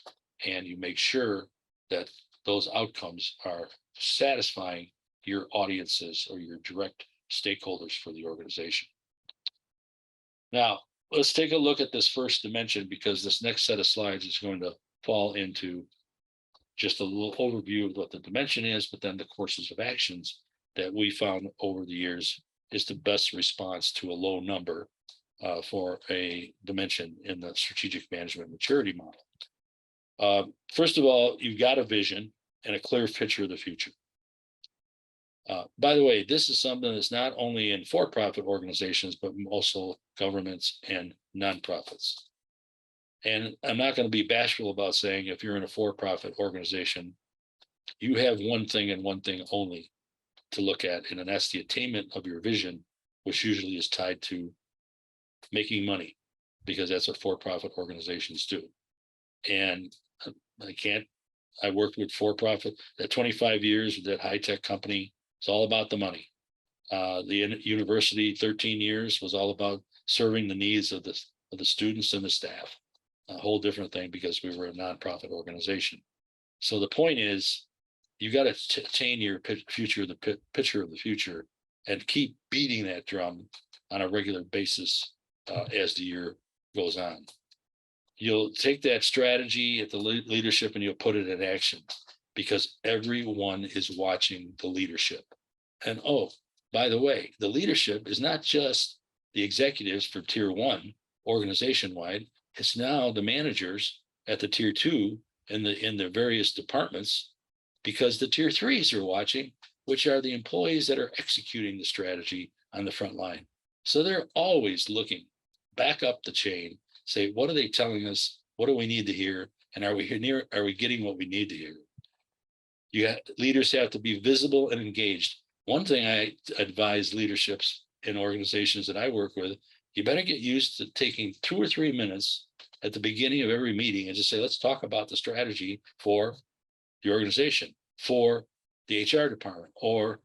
And you make sure that those outcomes are satisfying your audiences or your direct stakeholders for the organization. Now, let's take a look at this first dimension, because this next set of slides is going to fall into just a little overview of what the dimension is, but then the courses of actions that we found over the years is the best response to a low number for a dimension in the strategic management maturity model. First of all, you've got a vision and a clear picture of the future. By the way, this is something that's not only in for-profit organizations, but also governments and nonprofits. And I'm not going to be bashful about saying if you're in a for-profit organization, you have one thing and one thing only to look at, and that's the attainment of your vision, which usually is tied to making money, because that's what for-profit organizations do. And I worked with for-profit that 25 years with that high-tech company. It's all about the money. The university, 13 years, was all about serving the needs of the students and the staff. A whole different thing, because we were a nonprofit organization. So the point is, you got to attain your picture of the future, and keep beating that drum on a regular basis as the year goes on. You'll take that strategy at the leadership and you'll put it in action, because everyone is watching the leadership. And oh, by the way, the leadership is not just the executives for tier 1 organization wide. It's now the managers at the tier 2 in the various departments, because the tier 3s are watching, which are the employees that are executing the strategy on the front line. So they're always looking back up the chain, say, what are they telling us? What do we need to hear? And are we getting what we need to hear? Leaders have to be visible and engaged. One thing I advise leaderships in organizations that I work with, you better get used to taking 2 or 3 minutes at the beginning of every meeting and just say, let's talk about the strategy for the organization, for the HR department or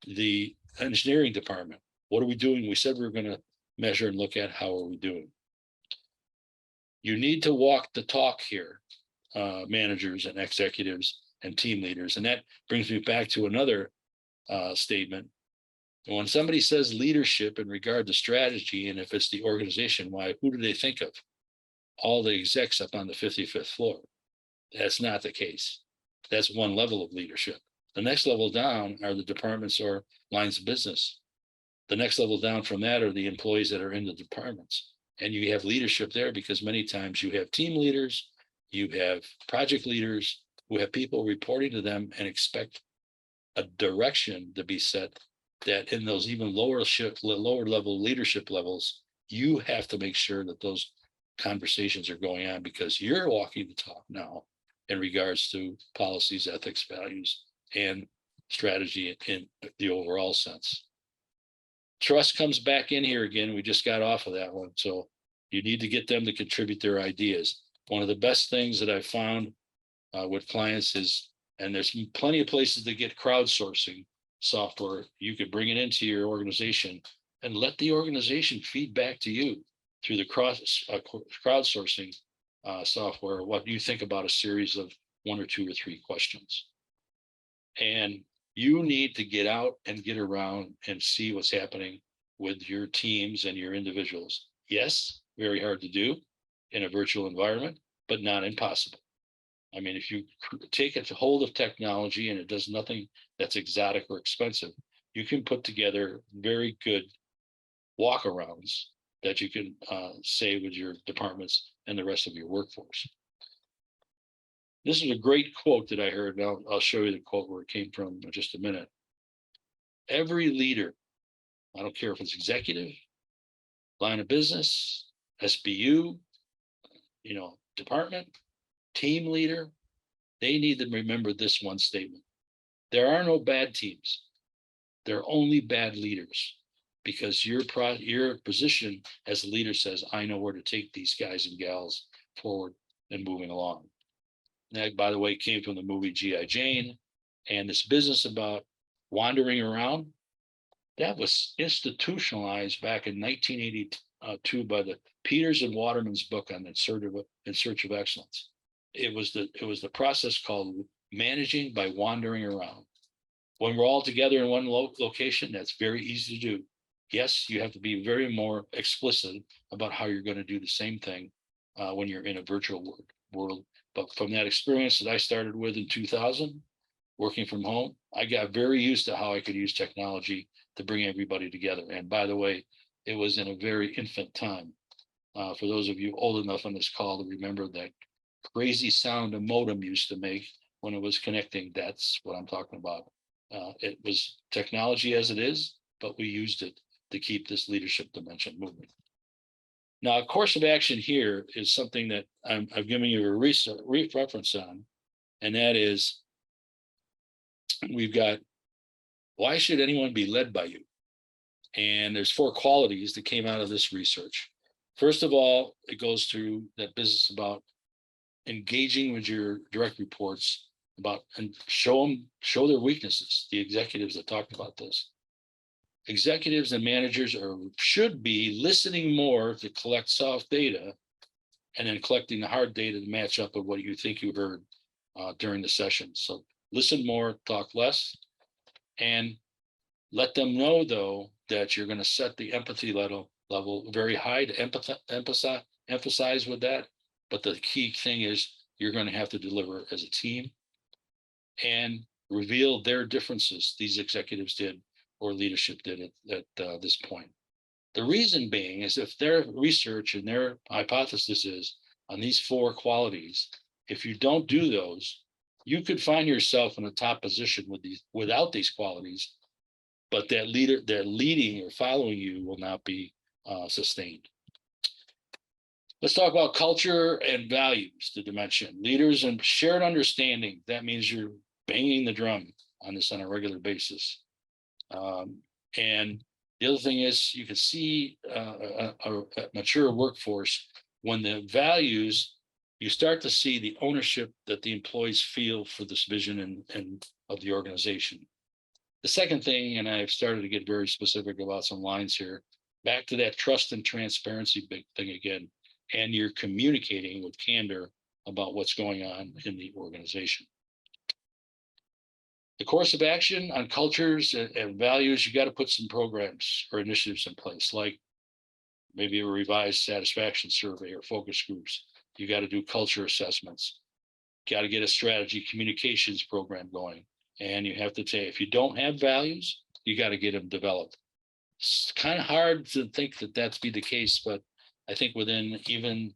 the engineering department. What are we doing? We said we were going to measure and look at how are we doing. You need to walk the talk here, managers and executives and team leaders. And that brings me back to another statement. When somebody says leadership in regard to strategy, and if it's the organization wide, who do they think of? All the execs up on the 55th floor. That's not the case. That's one level of leadership. The next level down are the departments or lines of business. The next level down from that are the employees that are in the departments. And you have leadership there, because many times you have team leaders, you have project leaders who have people reporting to them and expect a direction to be set, that in those even lower level leadership levels, you have to make sure that those conversations are going on, because you're walking the talk now in regards to policies, ethics, values, and strategy in the overall sense. Trust comes back in here again. We just got off of that one. So you need to get them to contribute their ideas. One of the best things that I've found with clients is, and there's plenty of places to get crowdsourcing software. You could bring it into your organization and let the organization feed back to you through the crowdsourcing software what you think about a series of 1 or 2 or 3 questions. And you need to get out and get around and see what's happening with your teams and your individuals. Yes, very hard to do in a virtual environment, but not impossible. I mean, if you take a hold of technology and it does nothing that's exotic or expensive, you can put together very good walkarounds that you can say with your departments and the rest of your workforce. This is a great quote that I heard. Now I'll show you the quote where it came from in just a minute. Every leader, I don't care if it's executive, line of business, SBU, department, team leader, they need to remember this one statement. There are no bad teams. There are only bad leaders, because your position as a leader says, I know where to take these guys and gals forward and moving along. That, by the way, came from the movie G.I. Jane. And this business about wandering around, that was institutionalized back in 1982 by the Peters and Waterman's book on In Search of Excellence. It was the process called managing by wandering around. When we're all together in one location, that's very easy to do. Yes, you have to be very more explicit about how you're going to do the same thing when you're in a virtual world. But from that experience that I started with in 2000, working from home, I got very used to how I could use technology to bring everybody together. And by the way, it was in a very infant time. For those of you old enough on this call to remember that crazy sound a modem used to make when it was connecting, that's what I'm talking about. It was technology as it is, but we used it to keep this leadership dimension moving. Now, a course of action here is something that I've given you a reference on, and that is we've got, why should anyone be led by you? And there's 4 qualities that came out of this research. First of all, it goes through that business about engaging with your direct reports about and show their weaknesses. The executives that talked about this. Executives and managers should be listening more to collect soft data and then collecting the hard data to match up with what you think you heard during the session. So listen more, talk less, and let them know, though, that you're going to set the empathy level very high to emphasize with that. But the key thing is you're going to have to deliver as a team and reveal their differences. These executives did, or leadership did at this point. The reason being is if their research and their hypothesis is on these 4 qualities, if you don't do those, you could find yourself in a top position without these qualities, but that leading or following you will not be sustained. Let's talk about culture and values, the dimension. Leaders and shared understanding. That means you're banging the drum on this on a regular basis. And the other thing is you can see a mature workforce when the values, you start to see the ownership that the employees feel for this vision and of the organization. The second thing, and I've started to get very specific about some lines here, back to that trust and transparency big thing again, and you're communicating with candor about what's going on in the organization. The course of action on cultures and values, you got to put some programs or initiatives in place, like maybe a revised satisfaction survey or focus groups. You got to do culture assessments. Got to get a strategy communications program going. And you have to say, if you don't have values, you got to get them developed. It's kind of hard to think that that's be the case, but I think within even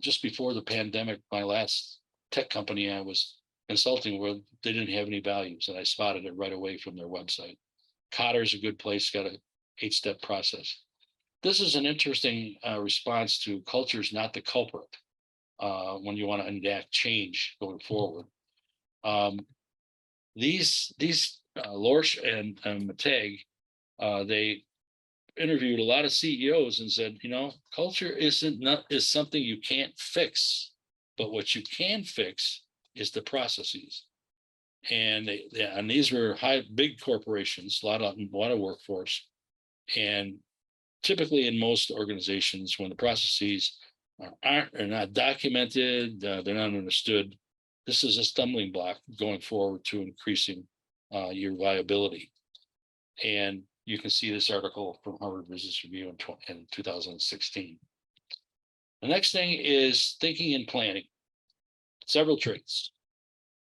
just before the pandemic, my last tech company I was consulting with, they didn't have any values, and I spotted it right away from their website. Kotter's a good place, got a 8-step process. This is an interesting response to culture's not the culprit when you want to enact change going forward. These Lorsch and Mateg, they interviewed a lot of CEOs and said, culture is something you can't fix, but what you can fix is the processes. And and these were big corporations, a lot of workforce, and typically in most organizations, when the processes are not documented, they're not understood, this is a stumbling block going forward to increasing your viability. And you can see this article from Harvard Business Review in 2016. The next thing is thinking and planning. Several traits.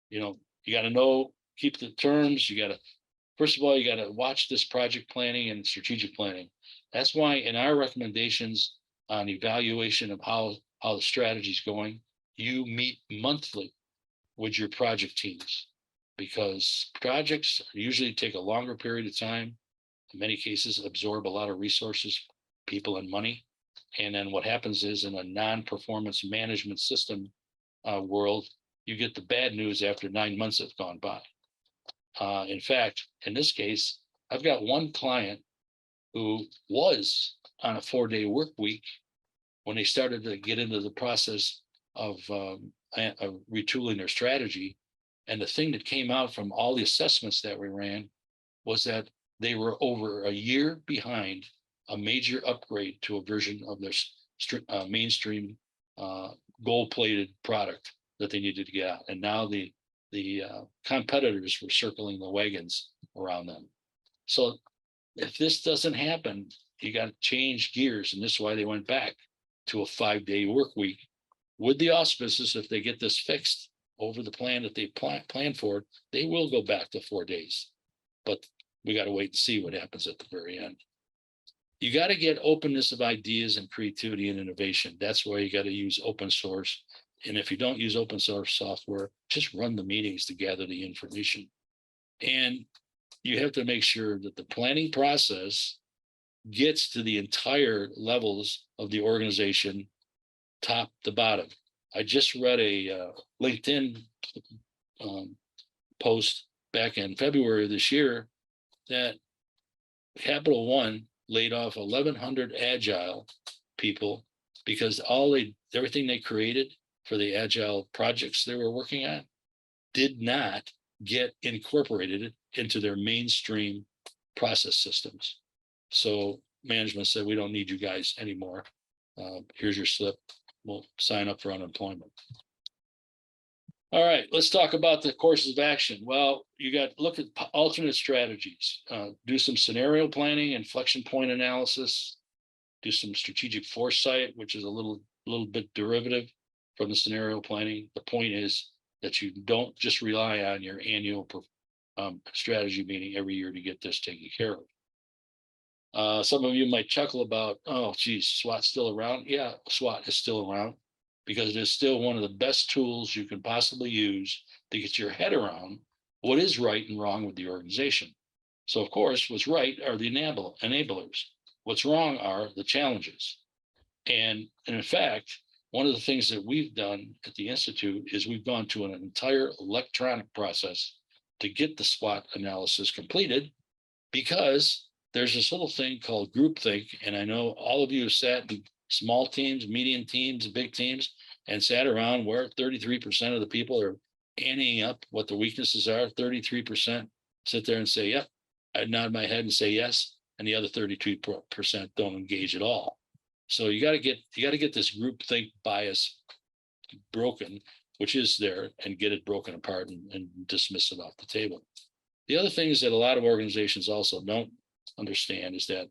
You got to keep the terms. First of all, you got to watch this project planning and strategic planning. That's why in our recommendations on evaluation of how the strategy is going, you meet monthly with your project teams, because projects usually take a longer period of time. In many cases, absorb a lot of resources, people, and money. And then what happens is, in a non-performance management system world, you get the bad news after 9 months have gone by. In fact, in this case, I've got one client who was on a 4-day work week when they started to get into the process of retooling their strategy. And the thing that came out from all the assessments that we ran was that they were over a year behind a major upgrade to a version of their mainstream gold-plated product that they needed to get out. And now the competitors were circling the wagons around them. So if this doesn't happen, you got to change gears. And this is why they went back to a 5-day work week with the auspices. If they get this fixed over the plan that they plan for, they will go back to 4 days. But we got to wait and see what happens at the very end. You got to get openness of ideas and creativity and innovation. That's why you got to use open source. And if you don't use open source software, just run the meetings to gather the information. And you have to make sure that the planning process gets to the entire levels of the organization, top to bottom. I just read a LinkedIn post back in February of this year that Capital One laid off 1,100 agile people because everything they created for the agile projects they were working on did not get incorporated into their mainstream process systems. So management said, we don't need you guys anymore. Here's your slip. We'll sign up for unemployment. All right, let's talk about the courses of action. Well, you got look at alternate strategies, do some scenario planning, inflection point analysis, do some strategic foresight, which is a little bit derivative from the scenario planning. The point is that you don't just rely on your annual strategy meeting every year to get this taken care of. Some of you might chuckle about, oh, geez, SWOT's still around. Yeah, SWOT is still around because it is still one of the best tools you can possibly use to get your head around what is right and wrong with the organization. So, of course, what's right are the enablers. What's wrong are the challenges. And in fact, one of the things that we've done at the Institute is we've gone to an entire electronic process to get the SWOT analysis completed, because there's this little thing called groupthink. And I know all of you have sat in small teams, medium teams, big teams, and sat around where 33% of the people are anteing up what the weaknesses are. 33% sit there and say, yep. I nod my head and say yes. And the other 32% don't engage at all. So you got to get this groupthink bias broken, which is there, and get it broken apart and dismiss it off the table. The other things that a lot of organizations also don't understand is that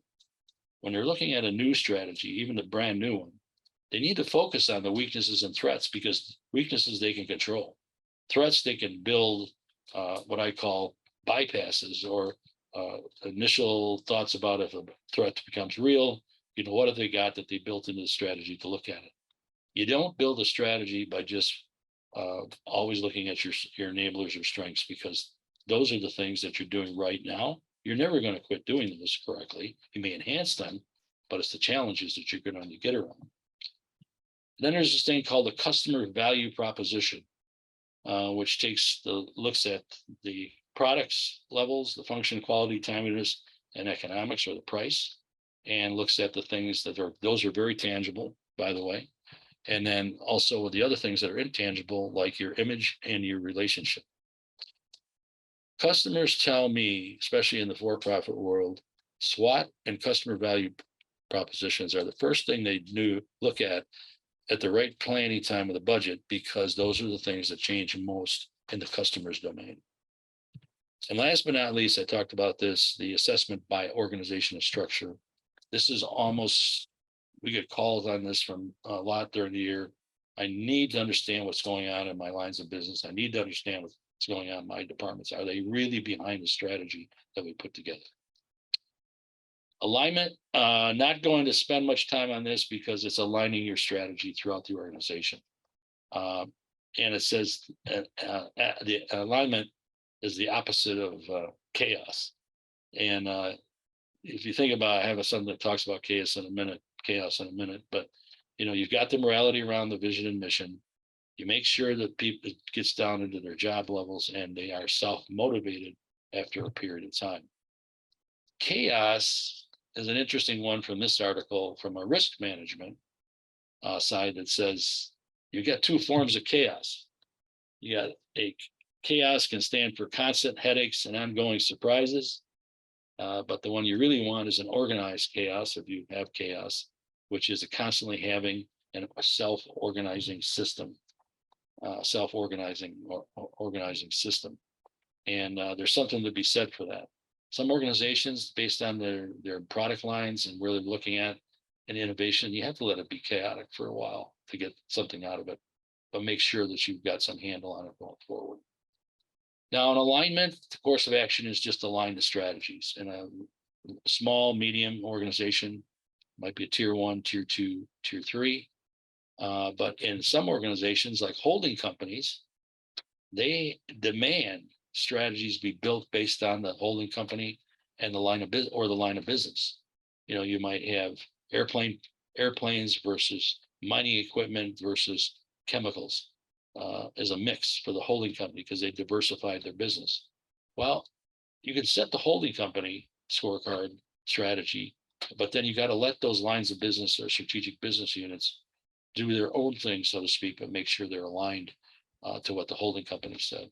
when they're looking at a new strategy, even a brand new one, they need to focus on the weaknesses and threats, because weaknesses they can control. Threats they can build what I call bypasses, or initial thoughts about if a threat becomes real, what have they got that they built into the strategy to look at it. You don't build a strategy by just always looking at your enablers or strengths, because those are the things that you're doing right now. You're never going to quit doing this correctly. You may enhance them, but it's the challenges that you're going to get around. Then there's this thing called the customer value proposition, which looks at the products levels, the function, quality, timeliness, and economics, or the price, and looks at the things that those are very tangible, by the way. And then also the other things that are intangible, like your image and your relationship. Customers tell me, especially in the for-profit world, SWOT and customer value propositions are the first thing they look at the right planning time of the budget, because those are the things that change most in the customer's domain. And last but not least, I talked about this, the assessment by organizational structure. This is we get calls on this from a lot during the year. I need to understand what's going on in my lines of business. I need to understand what's going on in my departments. Are they really behind the strategy that we put together? Alignment, not going to spend much time on this because it's aligning your strategy throughout the organization. And it says the alignment is the opposite of chaos. And if you think about, I have something that talks about chaos in a minute, but you've got the morality around the vision and mission. You make sure that people gets down into their job levels and they are self-motivated after a period of time. Chaos is an interesting one from this article from a risk management side that says you get two forms of chaos. You got a chaos can stand for constant headaches and ongoing surprises. But the one you really want is an organized chaos, if you have chaos, which is a constantly having a self-organizing system, organizing system. And there's something to be said for that. Some organizations, based on their product lines and where they're looking at and innovation, you have to let it be chaotic for a while to get something out of it, but make sure that you've got some handle on it going forward. Now, in alignment, the course of action is just align the strategies. In a small, medium organization, might be a tier 1, tier 2, tier 3. But in some organizations like holding companies, they demand strategies be built based on the holding company and the line of business or the line of business. You know, you might have airplanes versus mining equipment versus chemicals as a mix for the holding company because they diversified their business. Well, you can set the holding company scorecard strategy, but then you got to let those lines of business or strategic business units do their own thing, so to speak, but make sure they're aligned to what the holding company said.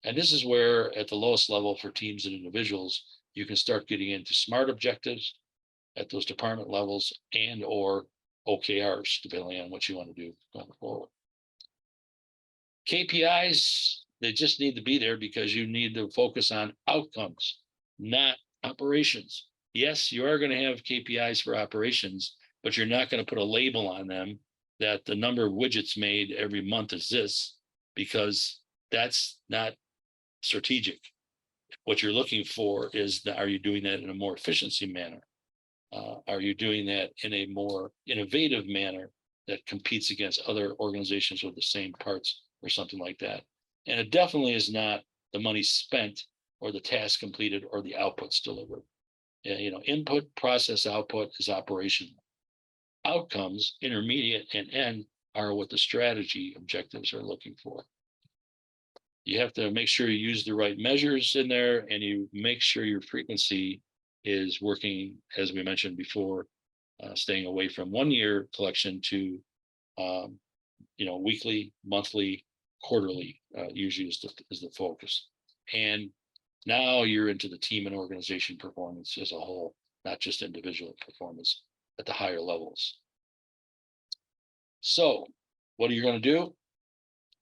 And this is where, at the lowest level for teams and individuals, you can start getting into SMART objectives at those department levels and or OKRs, depending on what you want to do going forward. KPIs, they just need to be there because you need to focus on outcomes, not operations. Yes, you are going to have KPIs for operations, but you're not going to put a label on them that the number of widgets made every month is this, because that's not strategic. What you're looking for is, are you doing that in a more efficiency manner? Are you doing that in a more innovative manner that competes against other organizations with the same parts or something like that? And it definitely is not the money spent or the task completed or the outputs delivered. You know, input, process, output is operational. Outcomes, intermediate and end, are what the strategy objectives are looking for. You have to make sure you use the right measures in there, and you make sure your frequency is working, as we mentioned before, staying away from 1 year collection to weekly, monthly, quarterly, usually is the focus. And now you're into the team and organization performance as a whole, not just individual performance at the higher levels. So what are you going to do?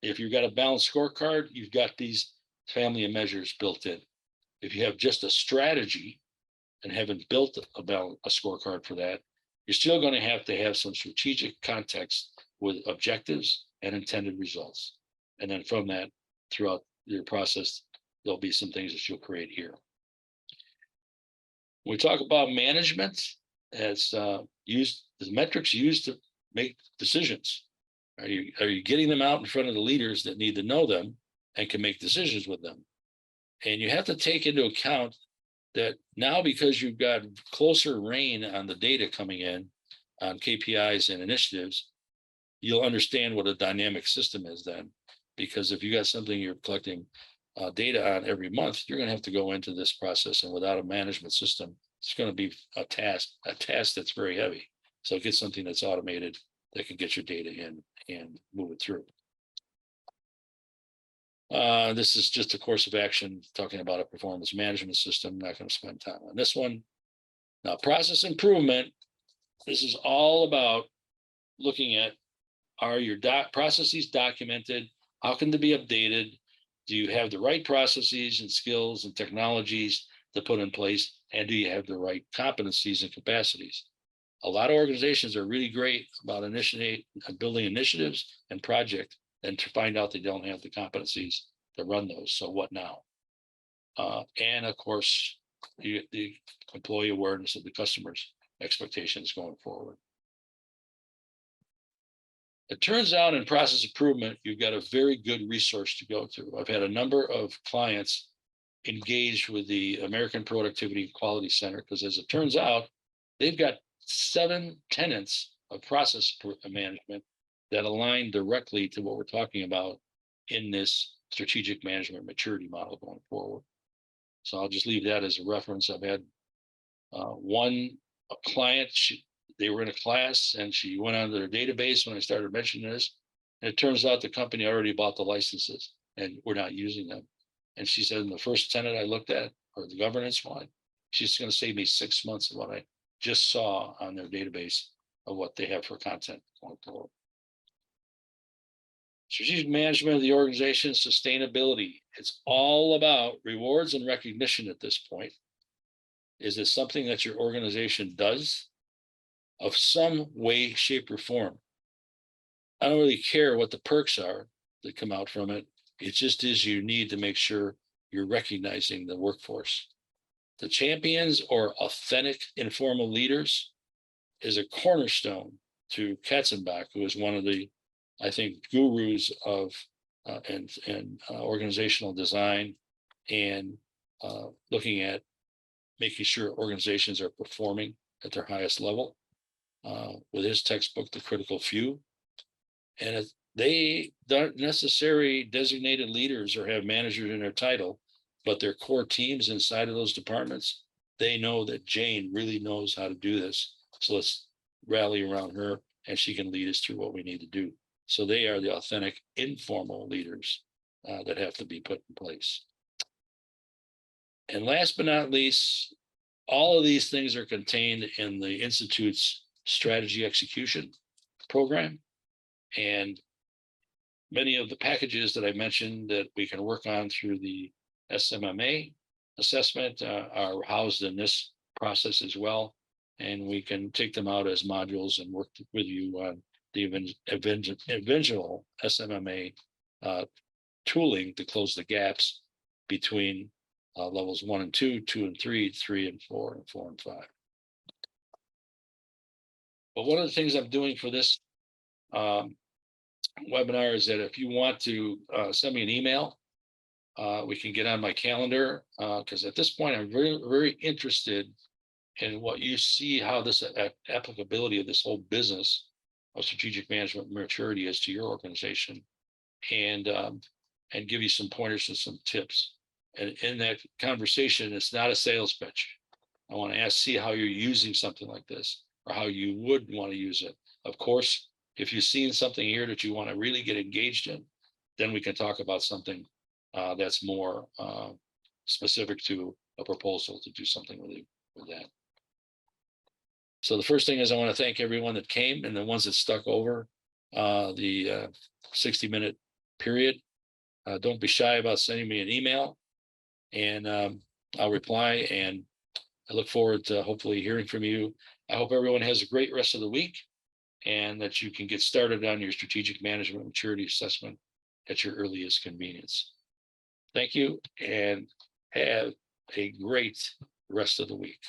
If you've got a balanced scorecard, you've got these family of measures built in. If you have just a strategy and haven't built a scorecard for that, you're still going to have some strategic context with objectives and intended results. And then from that, throughout your process, there'll be some things that you'll create here. When we talk about management, as the metrics used to make decisions. Are you getting them out in front of the leaders that need to know them and can make decisions with them? And you have to take into account that now, because you've got closer rein on the data coming in on KPIs and initiatives, you'll understand what a dynamic system is then. Because if you got something you're collecting data on every month, you're going to have to go into this process. And without a management system, it's going to be a task that's very heavy. So get something that's automated that can get your data in and move it through. This is just a course of action talking about a performance management system. Not going to spend time on this one. Now, process improvement. This is all about looking at, are your processes documented? How can they be updated? Do you have the right processes and skills and technologies to put in place? And do you have the right competencies and capacities? A lot of organizations are really great about building initiatives and projects, and to find out they don't have the competencies to run those. So what now? And of course, the employee awareness of the customer's expectations going forward. It turns out in process improvement, you've got a very good resource to go to. I've had a number of clients engaged with the American Productivity and Quality Center, because as it turns out, they've got 7 tenets of process management that align directly to what we're talking about in this strategic management maturity model going forward. So I'll just leave that as a reference. I've had one client, they were in a class and she went onto their database when I started mentioning this. And it turns out the company already bought the licenses and we're not using them. And she said, in the first tenant I looked at, or the governance one, she's going to save me 6 months of what I just saw on their database of what they have for content going forward. Strategic management of the organization, sustainability. It's all about rewards and recognition at this point. Is it something that your organization does of some way, shape, or form? I don't really care what the perks are that come out from it. It just is you need to make sure you're recognizing the workforce. The champions or authentic informal leaders is a cornerstone to Katzenbach, who is one of the, I think, gurus of organizational design and looking at making sure organizations are performing at their highest level. With his textbook, The Critical Few. And they aren't necessarily designated leaders or have managers in their title, but their core teams inside of those departments, they know that Jane really knows how to do this. So let's rally around her and she can lead us through what we need to do. So they are the authentic informal leaders that have to be put in place. And last but not least, all of these things are contained in the Institute's strategy execution program. And many of the packages that I mentioned that we can work on through the SMMA assessment are housed in this process as well. And we can take them out as modules and work with you on the eventual SMMA tooling to close the gaps between levels 1 and 2, 2 and 3, 3 and 4, and 4 and 5. But one of the things I'm doing for this webinar is that if you want to send me an email, we can get on my calendar, because at this point I'm very, very interested in what you see, how this applicability of this whole business of strategic management maturity is to your organization, and give you some pointers and some tips. And in that conversation, it's not a sales pitch. I want to see how you're using something like this, or how you would want to use it. Of course, if you've seen something here that you want to really get engaged in, then we can talk about something that's more specific to a proposal to do something with that. So the first thing is I want to thank everyone that came and the ones that stuck over the 60-minute period. Don't be shy about sending me an email, and I'll reply, and I look forward to hopefully hearing from you. I hope everyone has a great rest of the week and that you can get started on your strategic management maturity assessment at your earliest convenience. Thank you, and have a great rest of the week.